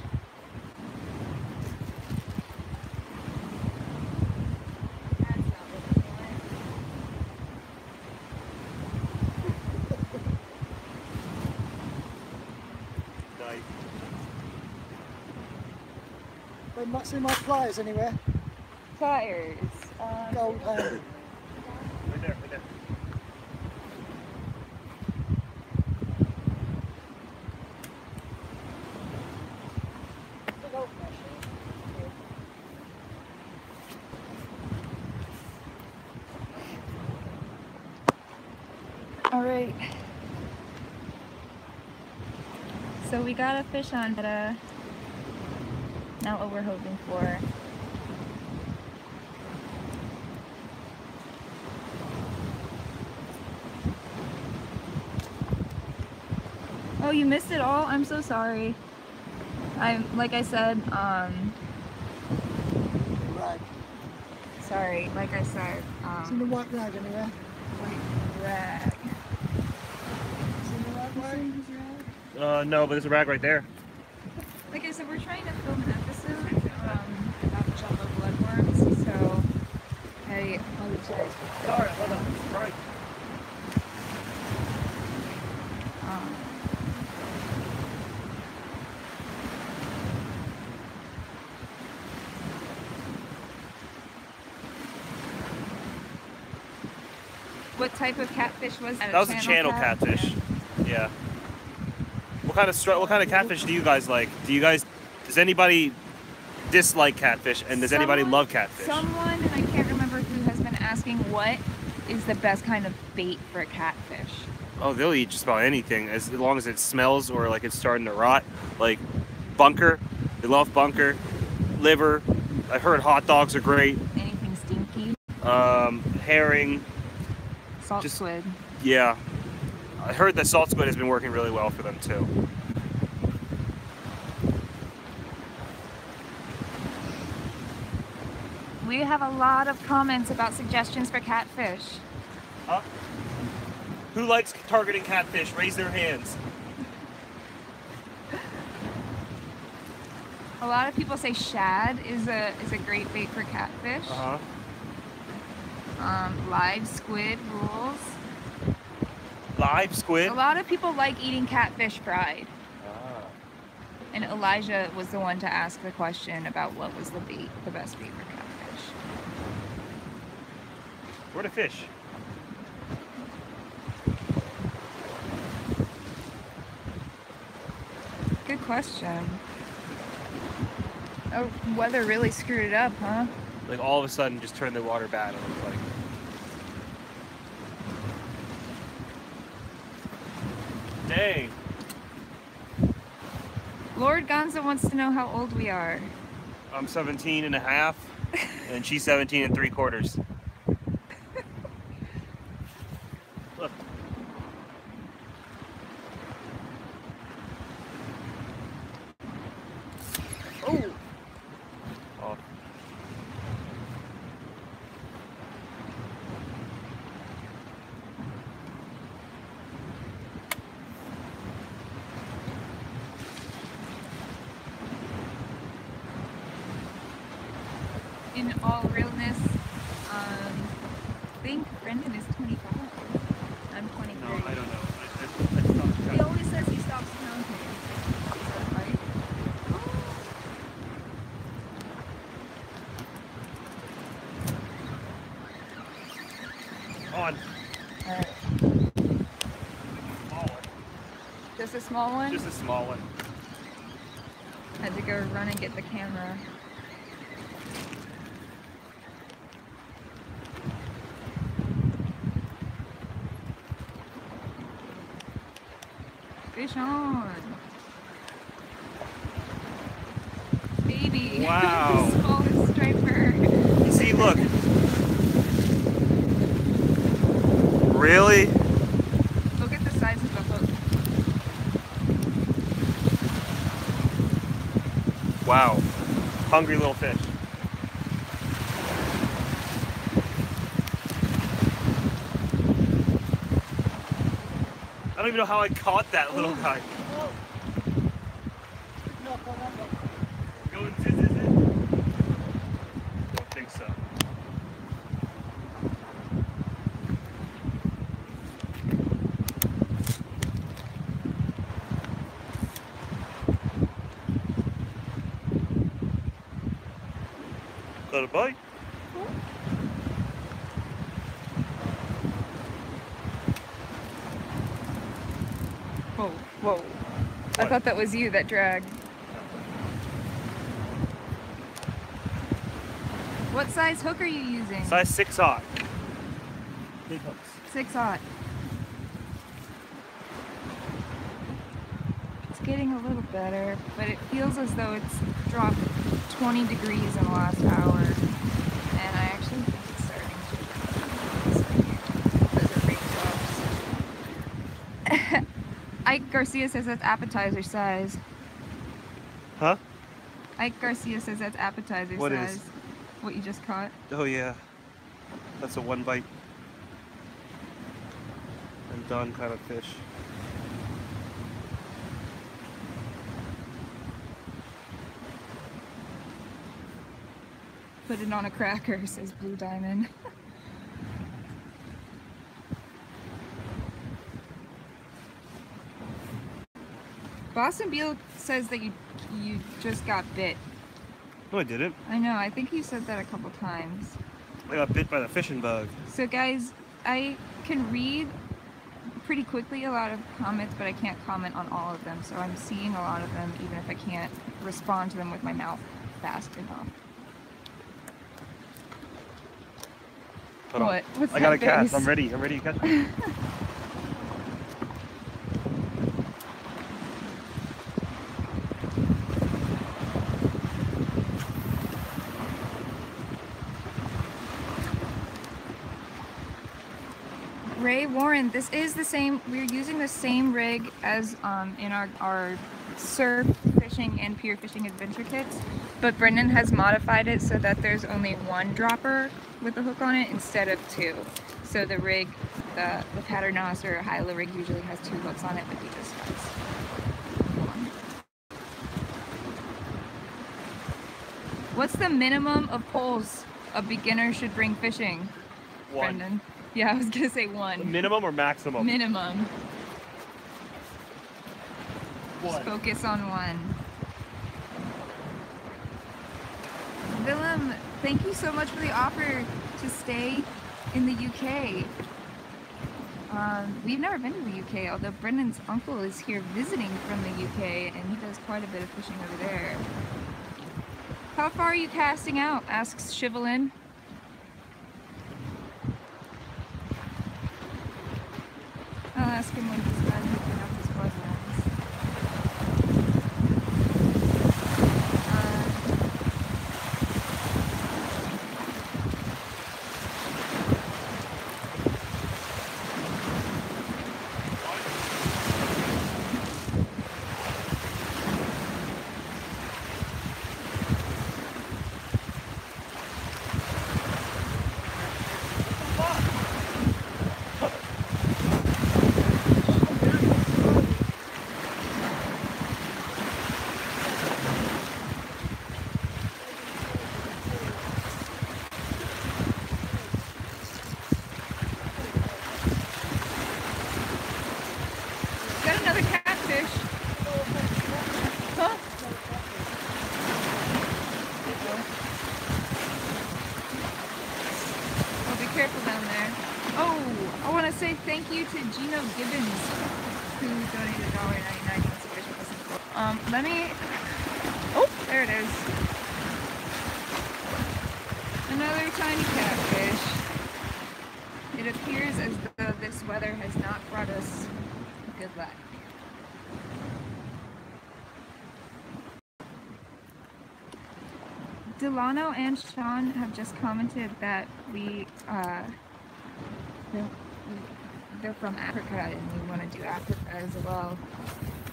Nice. They might see my pliers anywhere. Pliers. Gold handy. Right there, right there. All right. So we got a fish on, but not what we're hoping for. Oh, you missed it all? I'm so sorry. Like I said, Right. Sorry, like I said, Seen the white rag anywhere? white rag. Seen the white rag? No, but there's a rag right there. Like I said, we're trying to film an episode about jumbo bloodworms, so I apologize. Sorry, hold on. Right. What type of catfish was that? That was a channel catfish. Yeah. What kind of catfish do you guys like? Does anybody dislike catfish, and does anybody love catfish? Someone, and I can't remember who, has been asking what is the best kind of bait for a catfish. Oh, they'll eat just about anything as long as it smells or like it's starting to rot. Like bunker, they love bunker. Liver, I've heard hot dogs are great. Anything stinky? Herring. Salt squid. Yeah. I heard that salt squid has been working really well for them too. We have a lot of comments about suggestions for catfish. Huh? Who likes targeting catfish? Raise their hands. A lot of people say shad is a great bait for catfish. Live squid rules. Live squid? A lot of people like eating catfish fried. And Elijah was the one to ask the question about what was the best bait for catfish. Where to fish? Good question. Oh, weather really screwed it up, huh? Like all of a sudden just turned the water bad, it looks like. Dang. Lord Gonza wants to know how old we are. I'm 17 and a half, and she's 17 and 3/4. Look. Oh. Oh. In all realness, I think Brendan is 25. I'm 23. No, I don't know. I stopped He counting. always says he stops counting. Is that right? On. Alright. Small one. Just a small one? Just a small one. Had to go run and get the camera. Fish on. Baby. Wow. Smallest striper. You see, look. Really? Look at the size of the hook. Wow. Hungry little fish. I don't even know how I caught that little guy. Knock on that one. Going zit. Don't think so. Got a bite? Whoa, whoa. I What? thought that was you that dragged. What size hook are you using? Size 6/0. Big hooks. 6/0. It's getting a little better, but it feels as though it's dropped 20 degrees in the last hour. And I actually think it's starting to because of raindrops. Ike Garcia says that's appetizer size. Huh? Ike Garcia says that's appetizer What size. is? What you just caught? Oh yeah, that's a one bite and done kind of fish. Put it on a cracker, says Blue Diamond. Boston Beal says that you just got bit. No, I didn't. I know, I think he said that a couple times. I got bit by the fishing bug. So guys, I can read pretty quickly a lot of comments, but I can't comment on all of them. So I'm seeing a lot of them even if I can't respond to them with my mouth fast enough. Hold on. What? What's I got a that cast. face? I'm ready. I'm ready to catch it. Ray Warren, this is the same, we're using the same rig as in our surf fishing and pier fishing adventure kits, but Brendan has modified it so that there's only one dropper with a hook on it instead of two. So the rig, the Paternos or Hyla rig usually has two hooks on it, but he just has one. What's the minimum of poles a beginner should bring fishing, One. Brendan? Yeah, I was gonna say one. Minimum or maximum? Minimum. One. Just focus on one. Willem, thank you so much for the offer to stay in the UK. We've never been to the UK, although Brendan's uncle is here visiting from the UK and he does quite a bit of fishing over there. How far are you casting out? Asks Shivelin. I'll ask him when he's done hooking up his wetlands. Got another catfish. Huh? Oh, be careful down there. Oh, I want to say thank you to Gino Gibbons, who donated $1.99 to Bishop Listen. Let me. Oh, there it is. Another tiny catfish. It appears as though this weather has not brought us good luck. Delano and Sean have just commented that they're from Africa and we want to do Africa as well.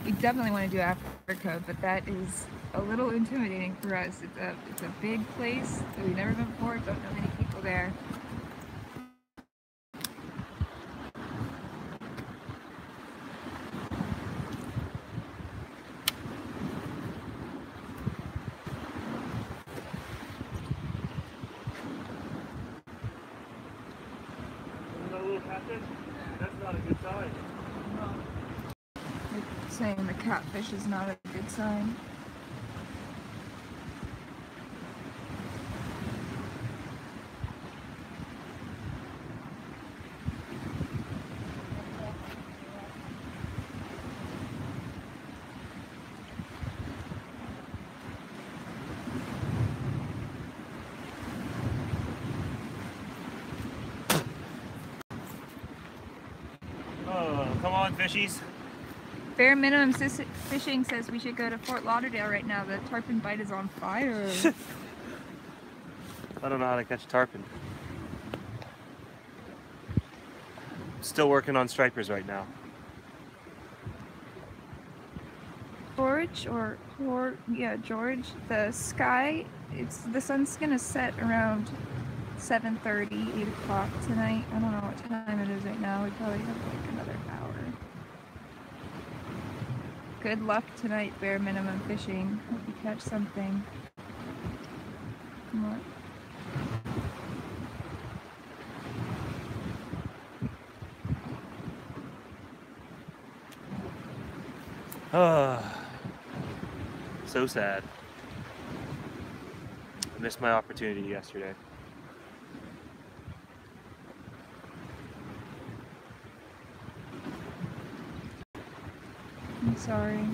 We definitely want to do Africa, but that is a little intimidating for us. It's a big place that we've never been before, don't know many people there. That's not a good sign. They're saying the catfish is not a good sign. Oh, come on, fishies. Bare Minimum Fishing says we should go to Fort Lauderdale right now. The tarpon bite is on fire. I don't know how to catch tarpon. Still working on stripers right now. George, George, the sky the sun's gonna set around 7:30, 8 o'clock tonight. I don't know what time it is right now. We probably have like another hour. Good luck tonight, bare minimum fishing. Hope you catch something. What? So sad. I missed my opportunity yesterday. I'm sorry.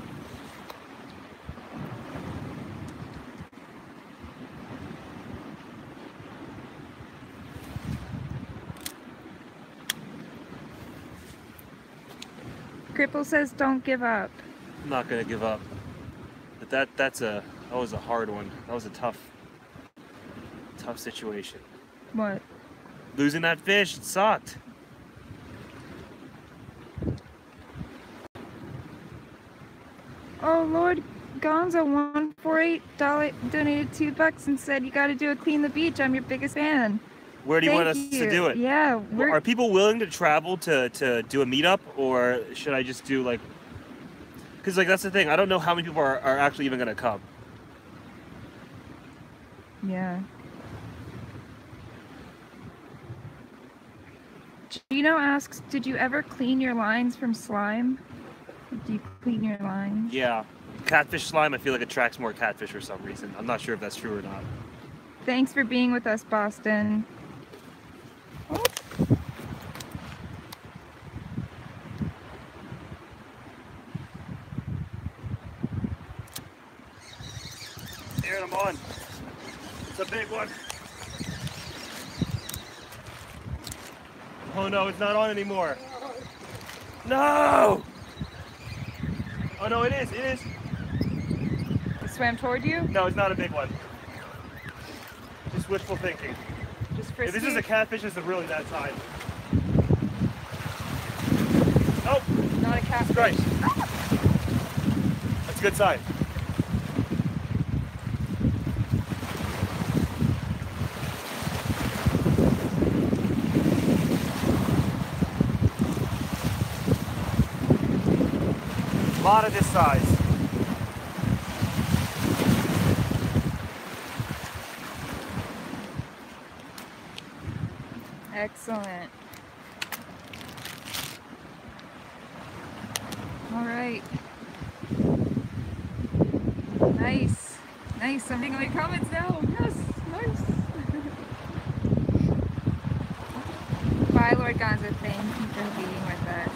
Cripple says don't give up. I'm not gonna give up. But that was a hard one. That was a tough situation. What? Losing that fish, it sucked. Oh Lord, Gonzo148 donated $2 and said you got to do a clean the beach. I'm your biggest fan. Where do you want us Thank to you. do it? Yeah, Are people willing to travel to do a meetup, or should I just do like? Because like that's the thing. I don't know how many people are actually even gonna come. Yeah. Gino asks, did you ever clean your lines from slime? Do you clean your lines? Yeah. Catfish slime, I feel like attracts more catfish for some reason. I'm not sure if that's true or not. Thanks for being with us, Boston. Oh. There, I'm on. It's a big one. Oh no, it's not on anymore. No! Oh no, it is, it is. It swam toward you? No, it's not a big one. Just wishful thinking. Just If frisky? this is a catfish, it's a really bad sign. Oh! Not a catfish. Strike. That's a good sign. A lot of this size. Excellent. All right. Nice. Nice. I'm reading all your comments now. Yes. Nice. Bye, Lord Gonzo. Thank you for being with us.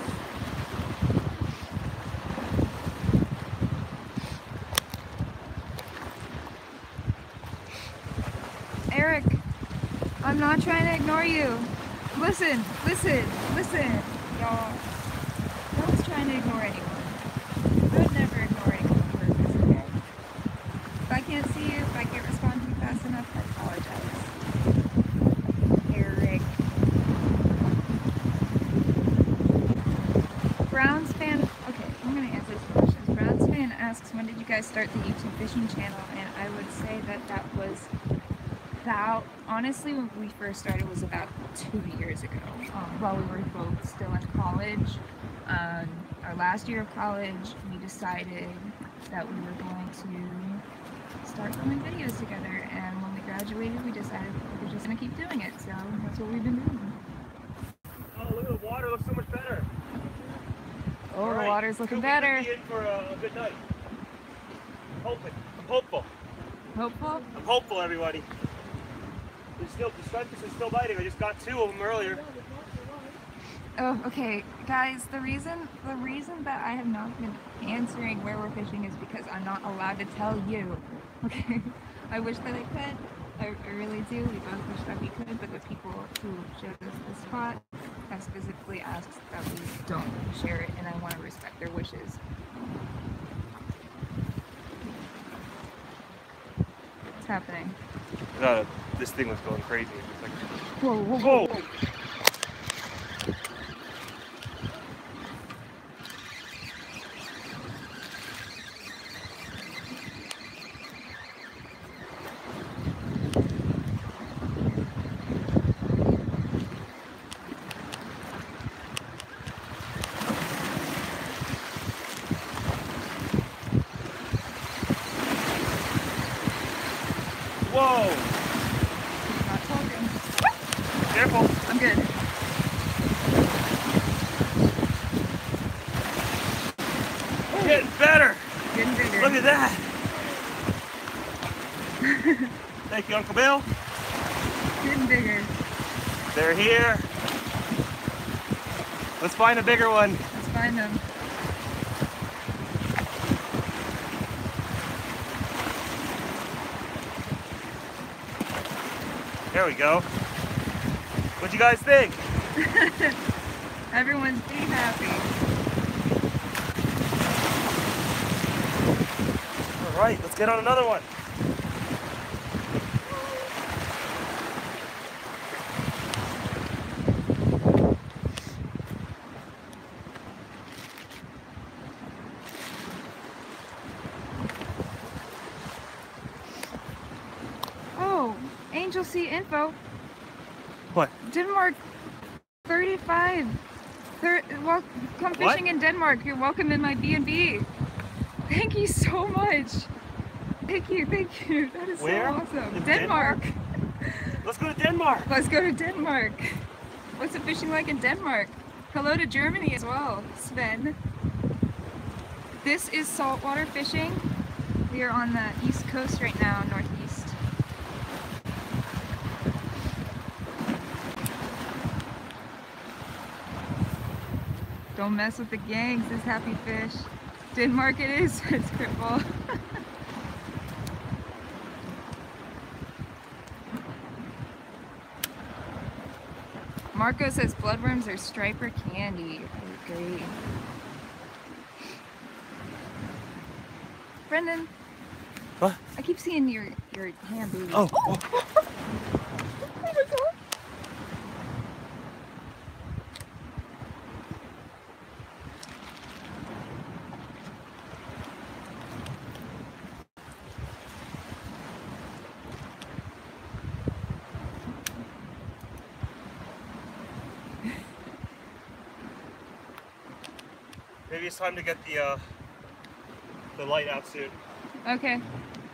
Eric, I'm not trying to ignore you. Listen, listen, listen, y'all. No one's trying to ignore anyone. I would never ignore anyone on purpose, okay? If I can't see you, if I can't respond to you fast enough, I apologize. Eric. Browns fan, okay, I'm gonna answer these questions. Browns fan asks, when did you guys start the YouTube fishing channel? And I would say that was honestly, when we first started was about 2 years ago, while we were both still in college. Our last year of college, we decided that we were going to start filming videos together, and when we graduated, we decided we were just going to keep doing it, so that's what we've been doing. Oh, look at the water, looks so much better. Oh, All the right, water's looking could better. we be in for a good night? I'm hopeful. Hopeful? I'm hopeful, everybody. The stripers are still biting. I just got 2 of them earlier. Oh, okay, guys. The reason that I have not been answering where we're fishing is because I'm not allowed to tell you. Okay, I wish that I could. I really do. We both wish that we could, but the people who showed us the spot have specifically asked that we don't share it, and I want to respect their wishes. What's happening? This thing was going crazy. It's like, Whoa, whoa, whoa, whoa. Whoa! Not talking. Careful. I'm good. Getting better. Getting bigger. Look at that. Thank you, Uncle Bill. Getting bigger. They're here. Let's find a bigger one. Let's find them. There we go. What'd you guys think? Everyone's being happy. All right, let's get on another one. Oh, Angel Sea info. What? Denmark 35. Well, come fishing What? in Denmark. You're welcome in my B&B. Thank you so much. Thank you, thank you. That is Where? so awesome. In Denmark. Let's go to Denmark. Let's go to Denmark. What's the fishing like in Denmark? Hello to Germany as well, Sven. This is saltwater fishing. We are on the east coast right now, northeast. Don't mess with the gangs, this happy fish. Denmark it is, it's cripple. Marco says bloodworms are striper candy. I agree. Brendan. What? I keep seeing your hand, baby. Oh. Oh my God. Maybe it's time to get the light out soon. Okay.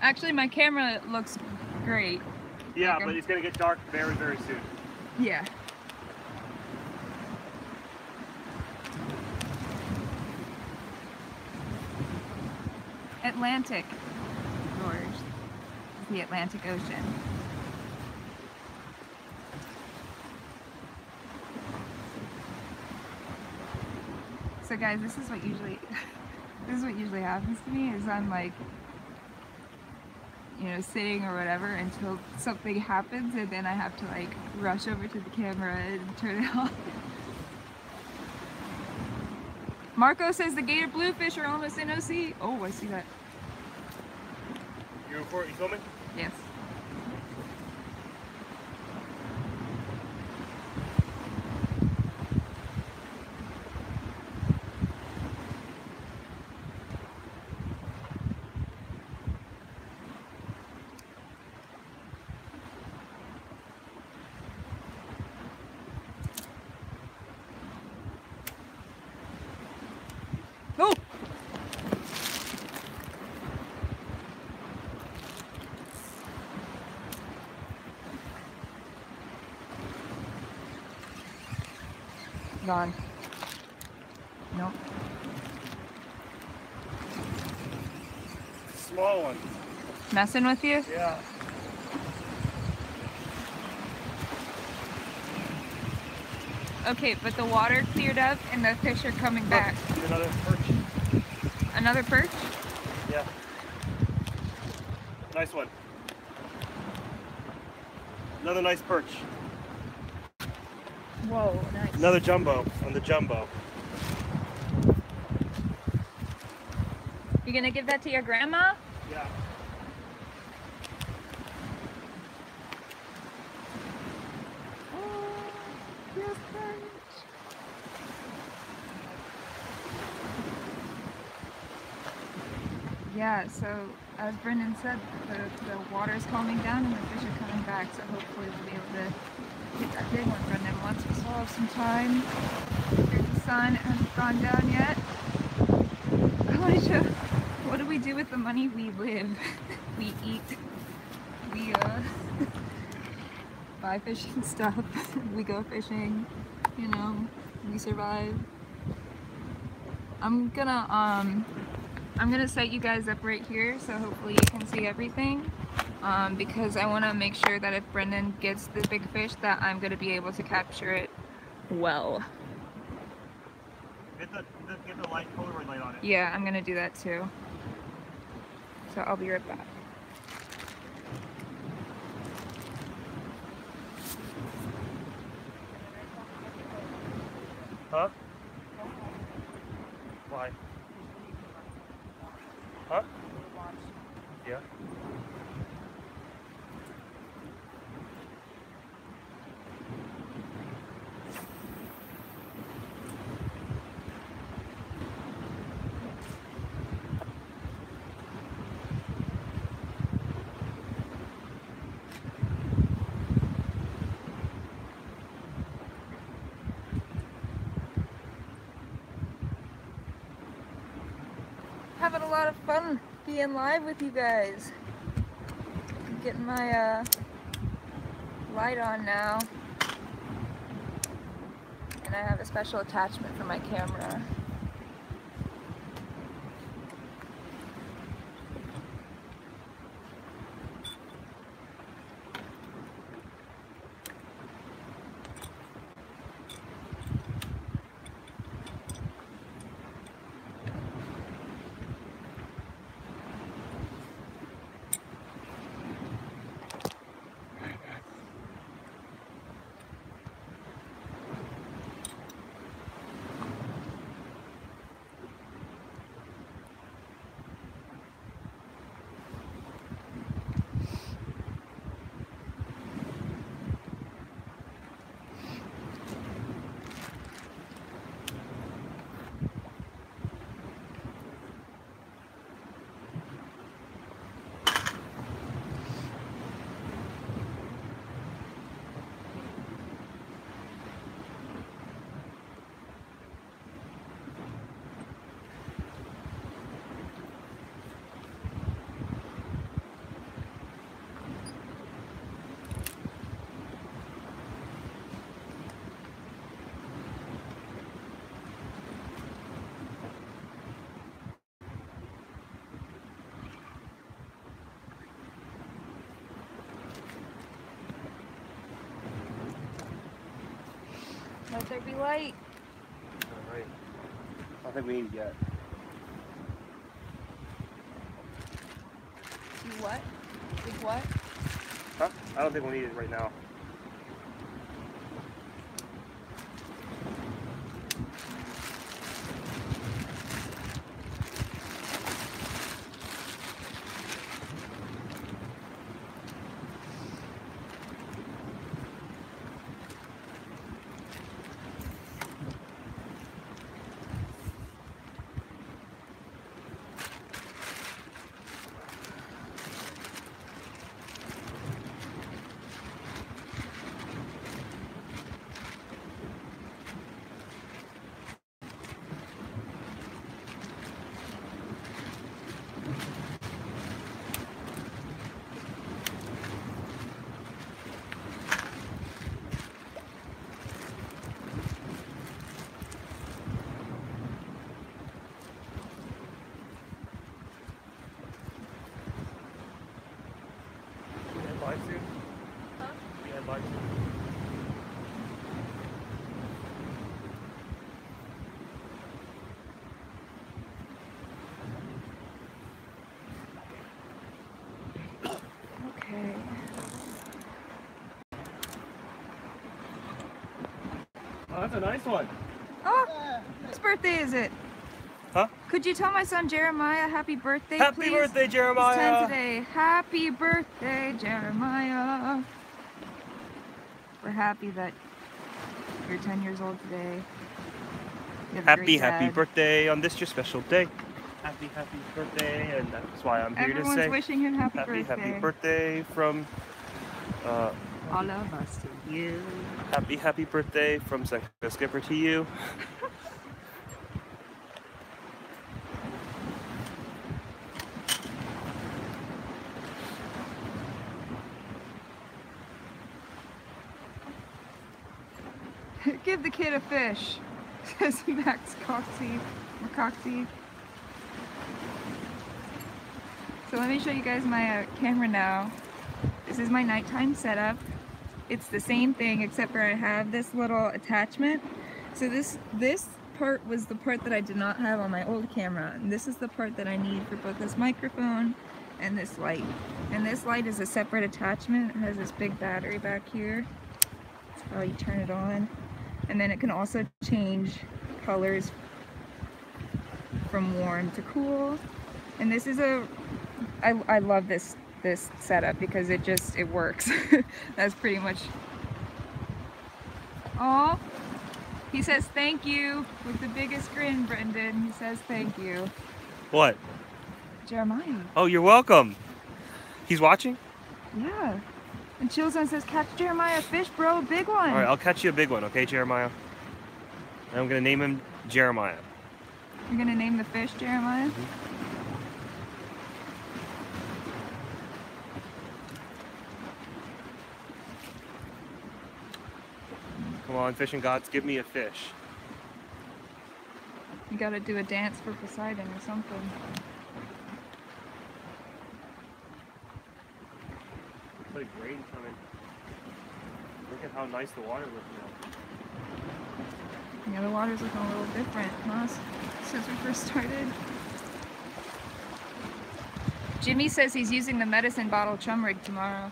Actually, my camera looks great. Yeah, Okay. but it's gonna get dark very, very soon. Yeah. Atlantic, George. The Atlantic Ocean. So guys, this is what usually happens to me is I'm like, you know, sitting or whatever until something happens and then I have to like rush over to the camera and turn it off. Marco says the gator bluefish are almost in OC. Oh, I see that. You filming? Yes. Oh! Gone. Nope. Small one. Messing with you? Yeah. Okay, but the water cleared up and the fish are coming back. Look, another perch. Another perch? Yeah. Nice one. Another nice perch. Whoa, nice. Another jumbo on the jumbo. You gonna give that to your grandma? Yeah. Oh, yes, perch. Yeah, so as Brendan said, the water's calming down and the fish are coming back, so hopefully we'll be able to get that big one, Brendan. Once we still have some time. There's the sun, it hasn't gone down yet. Elijah, what do we do with the money we live? We eat. We buy fishing stuff. We go fishing. You know, we survive. I'm gonna set you guys up right here so hopefully you can see everything. Because I want to make sure that if Brendan gets the big fish that I'm gonna be able to capture it well. Get the light, Polaroid light on it. Yeah, I'm gonna do that too. So I'll be right back. Huh? Why? Huh? Yeah. Having a lot of fun being live with you guys. I'm getting my light on now. And I have a special attachment for my camera. Let there be light. Alright. I don't think we need it yet. You what? Big what? Huh? I don't think we need it right now. Live soon? Huh? We had live soon. Okay. Oh, that's a nice one. Oh, whose birthday is it? Huh? Could you tell my son Jeremiah happy birthday, Happy please? birthday, He's Jeremiah! 10 today. Happy birthday, Jeremiah. We're happy that you're 10 years old today. You have a Happy, great happy dad. birthday on this your special day. Happy, happy birthday, and that's why I'm here Everyone's to say wishing him happy birthday. happy birthday from All of us to you. happy birthday from Sanka Skipper to you. give the kid a fish, says Max Coxie, or Coxie. So let me show you guys my camera now. This is my nighttime setup. It's the same thing except for I have this little attachment. So this part was the part that I did not have on my old camera. And this is the part that I need for both this microphone and this light. And this light is a separate attachment. It has this big battery back here. That's how you turn it on. And then it can also change colors from warm to cool. And this is I love this setup because it works. That's pretty much. Oh, he says thank you with the biggest grin, Brendan. He says thank you. What? Jeremiah. Oh, you're welcome. He's watching? Yeah. And Chillzone says catch Jeremiah a fish, bro, a big one. All right, I'll catch you a big one, okay, Jeremiah? And I'm gonna name him Jeremiah. You're gonna name the fish Jeremiah? Mm-hmm. Come on, fishing gods, give me a fish. You gotta do a dance for Poseidon or something. It's like rain coming. Look at how nice the water looks now. Yeah, the water's looking a little different, huh? Since we first started. Jimmy says he's using the medicine bottle chum rig tomorrow.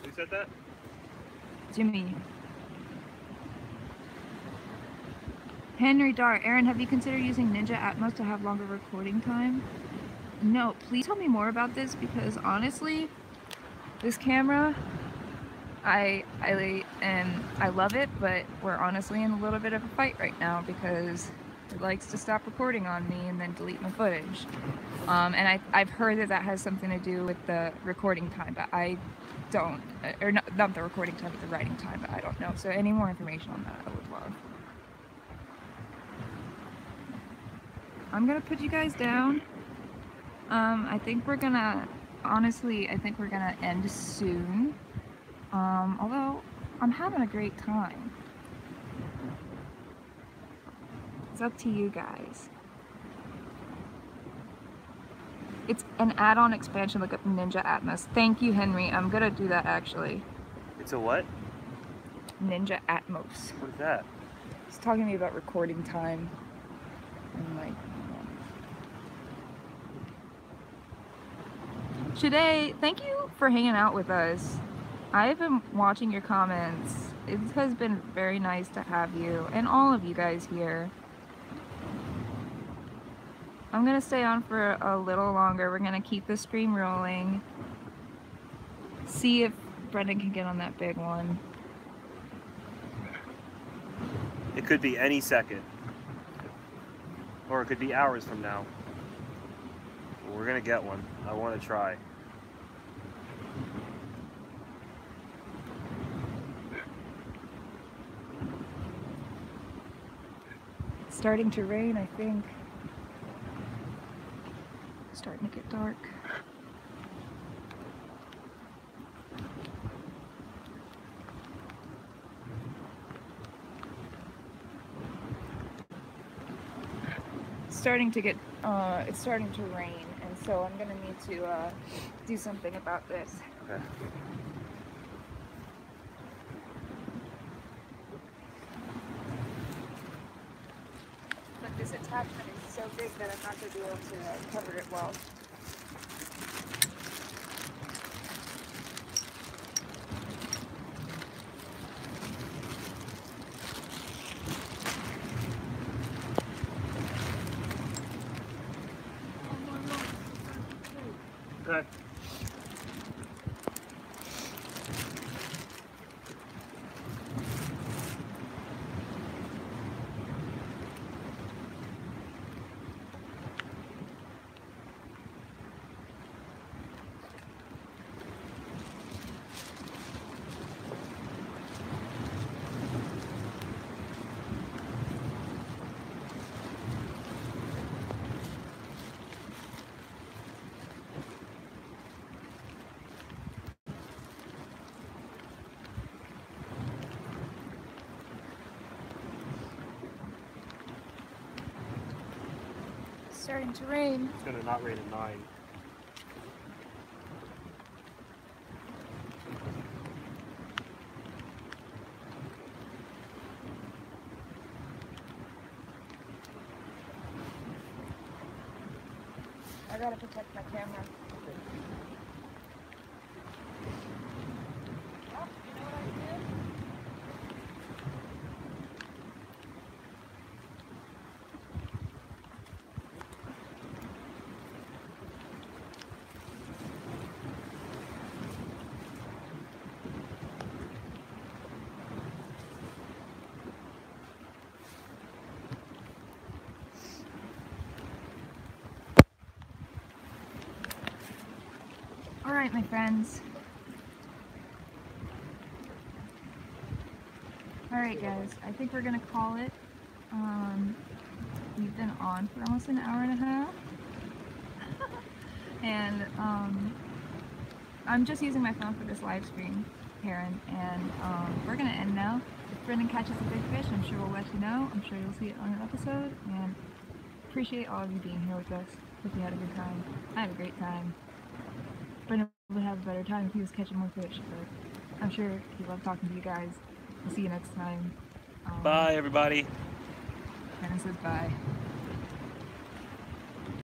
Who said that? Jimmy. Henry Dart, Aaron, have you considered using Ninja Atmos to have longer recording time? No, please tell me more about this because honestly, this camera, I love it, but we're honestly in a little bit of a fight right now because it likes to stop recording on me and then delete my footage. And I've heard that has something to do with the recording time, but I don't, or not the recording time, but the writing time, but I don't know. So any more information on that I would love. I'm gonna put you guys down. I think we're gonna, honestly, I think we're gonna end soon. Although I'm having a great time. It's up to you guys. It's an add-on expansion, look up Ninja Atmos. Thank you, Henry. I'm gonna do that actually. It's a what? Ninja Atmos. What is that? He's talking to me about recording time. And like, Today, thank you for hanging out with us. I've been watching your comments. It has been very nice to have you and all of you guys here. I'm gonna stay on for a little longer. We're gonna keep the stream rolling. See if Brendan can get on that big one. It could be any second. Or it could be hours from now. We're gonna get one. I want to try. It's starting to rain, I think. It's starting to get dark. It's starting to get, it's starting to rain. So I'm gonna need to do something about this. Okay. But this attachment is so big that I'm not gonna be able to cover it well. Okay. starting to rain. It's gonna not rain at 9. I gotta protect my camera. Oh, you know what I did? All right, my friends. All right, guys. I think we're gonna call it. We've been on for almost an hour and a half, and I'm just using my phone for this live stream, Karen, and we're gonna end now. If Brendan catches a big fish, I'm sure we'll let you know. I'm sure you'll see it on an episode, and appreciate all of you being here with us. Hope you had a good time. I had a great time. Brendan would have a better time if he was catching more fish, but I'm sure he loved talking to you guys. We'll see you next time. Bye, everybody. Brendan says bye.